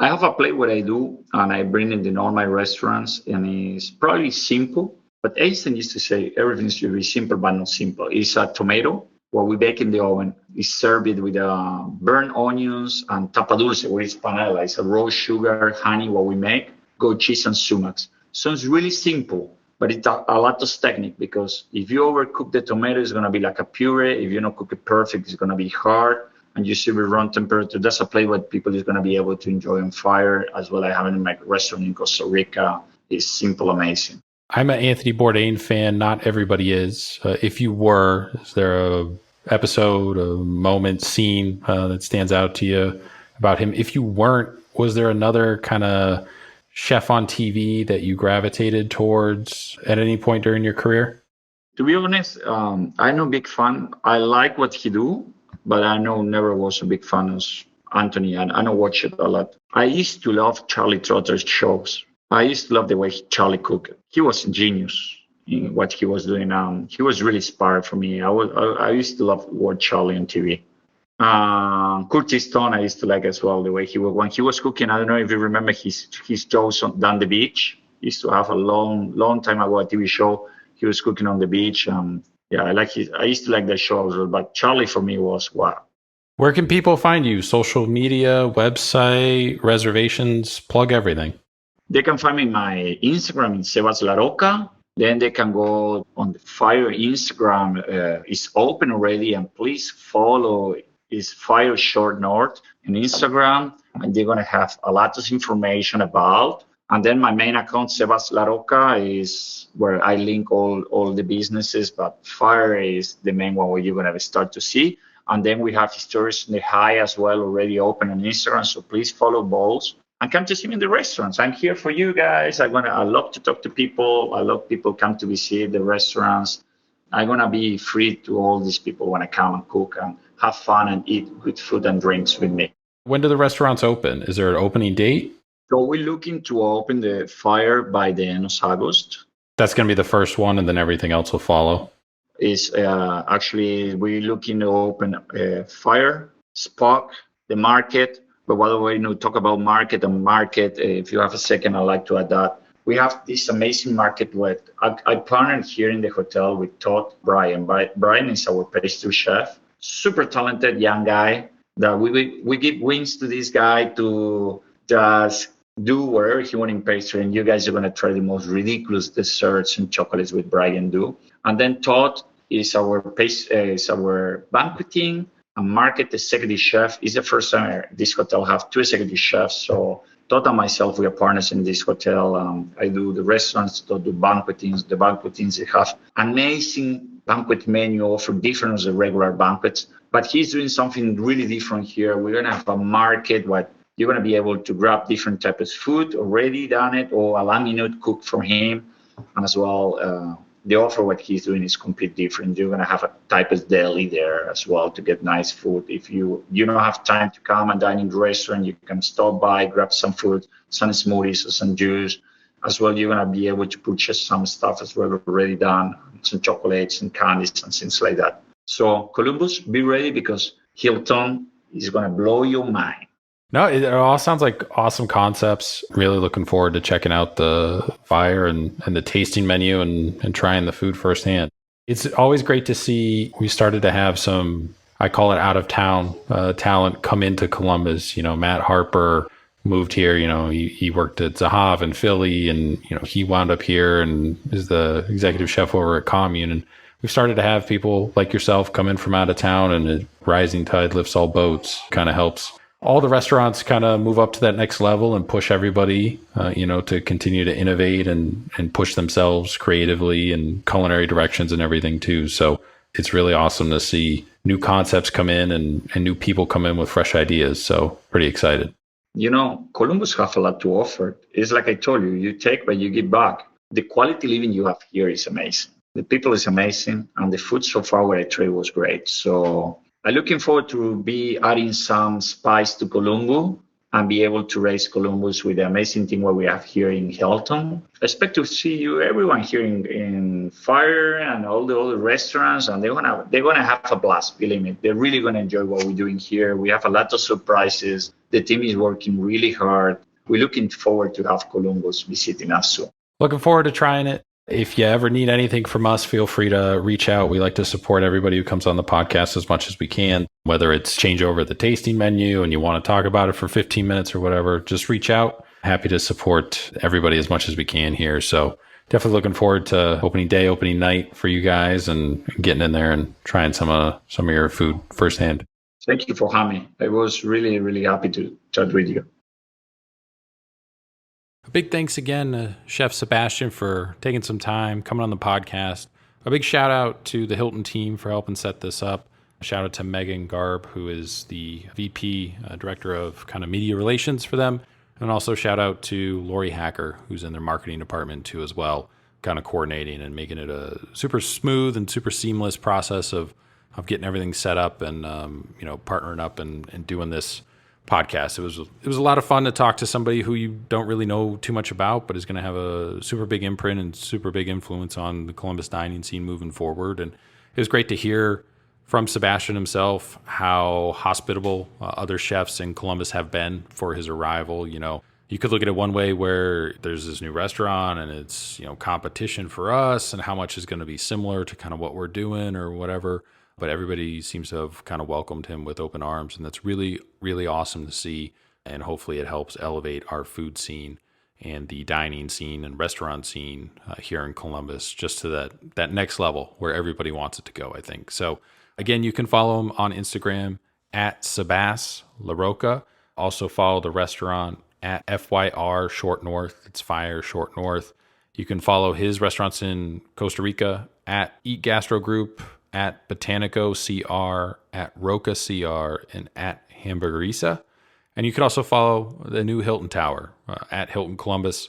I have a plate what I do, and I bring it in all my restaurants, and it's probably simple, but Einstein used to say everything should be simple, but not simple. It's a tomato, what we bake in the oven. Is served with burnt onions and tapa dulce, where it's panela. It's a raw sugar, honey, what we make, goat cheese and sumacs. Sounds really simple, but it's a lot of technique, because if you overcook the tomato, it's going to be like a puree. If you don't cook it perfect, it's going to be hard. And you serve it wrong temperature. That's a plate what people is going to be able to enjoy on fire, as well. I have it in my restaurant in Costa Rica. It's simple, amazing. I'm an Anthony Bourdain fan. Not everybody is. If you were, is there a episode, a moment, scene that stands out to you about him? If you weren't, was there another kind of chef on TV that you gravitated towards at any point during your career? To be honest, I'm no big fan. I like what he do, but I never was a big fan of Anthony, and I don't watch it a lot. I used to love Charlie Trotter's shows. I used to love the way Charlie cooked. He was a genius in what he was doing. He was really inspired for me. I used to love watch Charlie on TV. Curtis Stone, I used to like as well, the way when he was cooking. I don't know if you remember his shows down the beach. He used to have a long time ago a TV show. He was cooking on the beach. I used to like that show as well. But Charlie for me was wow. Where can people find you? Social media, website, reservations, plug everything. They can find me in my Instagram, in Sebastian La Rocca. Then they can go on the FYR Instagram. It's open already, and please follow. It's FYR Short North on Instagram, and they're gonna have a lot of information about. And then my main account, Sebastian La Rocca, is where I link all the businesses, but FYR is the main one where you're gonna start to see. And then we have Stories in the High as well already open on Instagram. So please follow both. And come to see me in the restaurants. I'm here for you guys. I love to talk to people. I love people come to visit the restaurants. I'm gonna be free to all these people when I come and cook and have fun and eat good food and drinks with me. When do the restaurants open? Is there an opening date? So we're looking to open the FYR by the end of August. That's going to be the first one, and then everything else will follow. Actually we're looking to open FYR, Spock, the market. But by the way, talk about market, if you have a second, I'd like to add that. We have this amazing market with, I partnered here in the hotel with Todd Bryan. Brian is our pastry chef, super talented young guy that we give wings to this guy to just do whatever he wants in pastry. And you guys are going to try the most ridiculous desserts and chocolates with Brian do. And then Todd is our banqueting and market executive chef. Is the first time this hotel have two executive chefs. So Todd and myself, we are partners in this hotel. I do the restaurants, Todd do banquetings. The banquetings, they have amazing banquet menu, offer different than the regular banquets. But he's doing something really different here. We're going to have a market with You're going to be able to grab different types of food already done it or a laminate cooked for him. And as well, the offer what he's doing is completely different. You're going to have a type of deli there as well to get nice food. If you don't have time to come and dine in the restaurant, you can stop by, grab some food, some smoothies or some juice. As well, you're going to be able to purchase some stuff as well already done, some chocolates and candies and things like that. So Columbus, be ready because Hilton is going to blow your mind. No, it all sounds like awesome concepts. Really looking forward to checking out the FYR and the tasting menu and trying the food firsthand. It's always great to see we started to have some, I call it out of town talent come into Columbus. Matt Harper moved here. He worked at Zahav in Philly and, he wound up here and is the executive chef over at Commune. And we've started to have people like yourself come in from out of town, and a rising tide lifts all boats. Kind of helps all the restaurants kind of move up to that next level and push everybody, to continue to innovate and push themselves creatively and culinary directions and everything too. So it's really awesome to see new concepts come in and new people come in with fresh ideas. So pretty excited. Columbus have a lot to offer. It's like I told you, you take, but you give back. The quality living you have here is amazing. The people is amazing. And the food so far where I tried was great. So I'm looking forward to be adding some spice to Columbus and be able to raise Columbus with the amazing thing what we have here in Hilton. I expect to see everyone here in FYR and all the other restaurants, and they're gonna have a blast. Believe me, they're really gonna enjoy what we're doing here. We have a lot of surprises. The team is working really hard. We're looking forward to have Columbus visiting us soon. Looking forward to trying it. If you ever need anything from us, feel free to reach out. We like to support everybody who comes on the podcast as much as we can, whether it's change over the tasting menu and you want to talk about it for 15 minutes or whatever, just reach out. Happy to support everybody as much as we can here. So definitely looking forward to opening day, opening night for you guys and getting in there and trying some of your food firsthand. Thank you for having me. I was really, really happy to chat with you. A big thanks again to Chef Sebastian for taking some time, coming on the podcast. A big shout out to the Hilton team for helping set this up. A shout out to Megan Garb, who is the VP, Director of kind of media relations for them. And also shout out to Lori Hacker, who's in their marketing department too as well, kind of coordinating and making it a super smooth and super seamless process of getting everything set up and, partnering up and doing this podcast. It was a lot of fun to talk to somebody who you don't really know too much about, but is going to have a super big imprint and super big influence on the Columbus dining scene moving forward. And it was great to hear from Sebastian himself how hospitable other chefs in Columbus have been for his arrival. You could look at it one way where there's this new restaurant and it's, competition for us and how much is going to be similar to kind of what we're doing or whatever. But everybody seems to have kind of welcomed him with open arms. And that's really, really awesome to see. And hopefully it helps elevate our food scene and the dining scene and restaurant scene here in Columbus just to that next level where everybody wants it to go, I think. So again, you can follow him on Instagram at Sebas La Rocca. Also follow the restaurant at FYR Short North. It's FYR Short North. You can follow his restaurants in Costa Rica at Eat Gastro Group, at Botanico CR, at Rocca CR, and at Hamburgerisa. And you can also follow the new Hilton Tower at Hilton Columbus,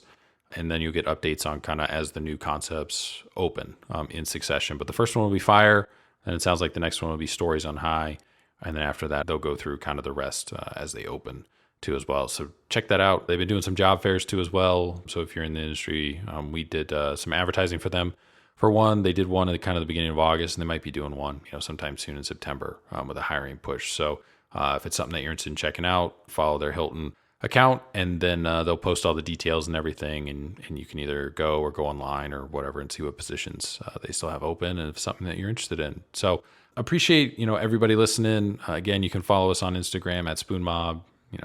and then you'll get updates on kind of as the new concepts open in succession. But the first one will be FYR, and it sounds like the next one will be Stories on High. And then after that, they'll go through kind of the rest as they open too as well. So check that out. They've been doing some job fairs too as well. So if you're in the industry, we did some advertising for them. For one, they did one at kind of the beginning of August, and they might be doing one, sometime soon in September with a hiring push. So if it's something that you're interested in checking out, follow their Hilton account, and then they'll post all the details and everything, and you can either go or go online or whatever and see what positions they still have open and if it's something that you're interested in. So appreciate, everybody listening. Again, you can follow us on Instagram at SpoonMob.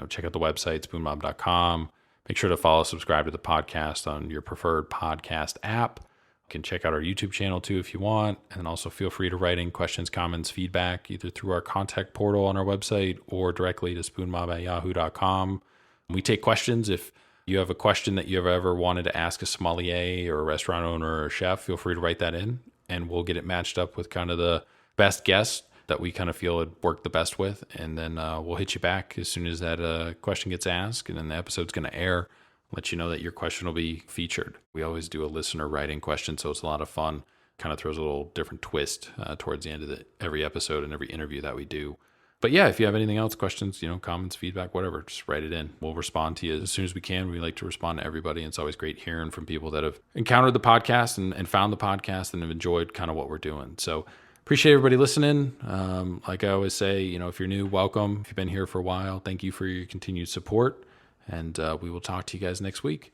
Check out the website, spoonmob.com. Make sure to follow, subscribe to the podcast on your preferred podcast app. Can check out our YouTube channel too if you want, and also feel free to write in questions, comments, feedback either through our contact portal on our website or directly to spoonmob@yahoo.com. We take questions. If you have a question that you've ever wanted to ask a sommelier or a restaurant owner or a chef, feel free to write that in, and we'll get it matched up with kind of the best guest that we kind of feel would work the best with. And then we'll hit you back as soon as that question gets asked. And then the episode's going to air, let you know that your question will be featured. We always do a listener writing question, so it's a lot of fun. Kind of throws a little different twist towards the end of every episode and every interview that we do. But yeah, if you have anything else, questions, comments, feedback, whatever, just write it in. We'll respond to you as soon as we can. We like to respond to everybody. And it's always great hearing from people that have encountered the podcast and found the podcast and have enjoyed kind of what we're doing. So appreciate everybody listening. Like I always say, if you're new, welcome. If you've been here for a while, thank you for your continued support. And we will talk to you guys next week.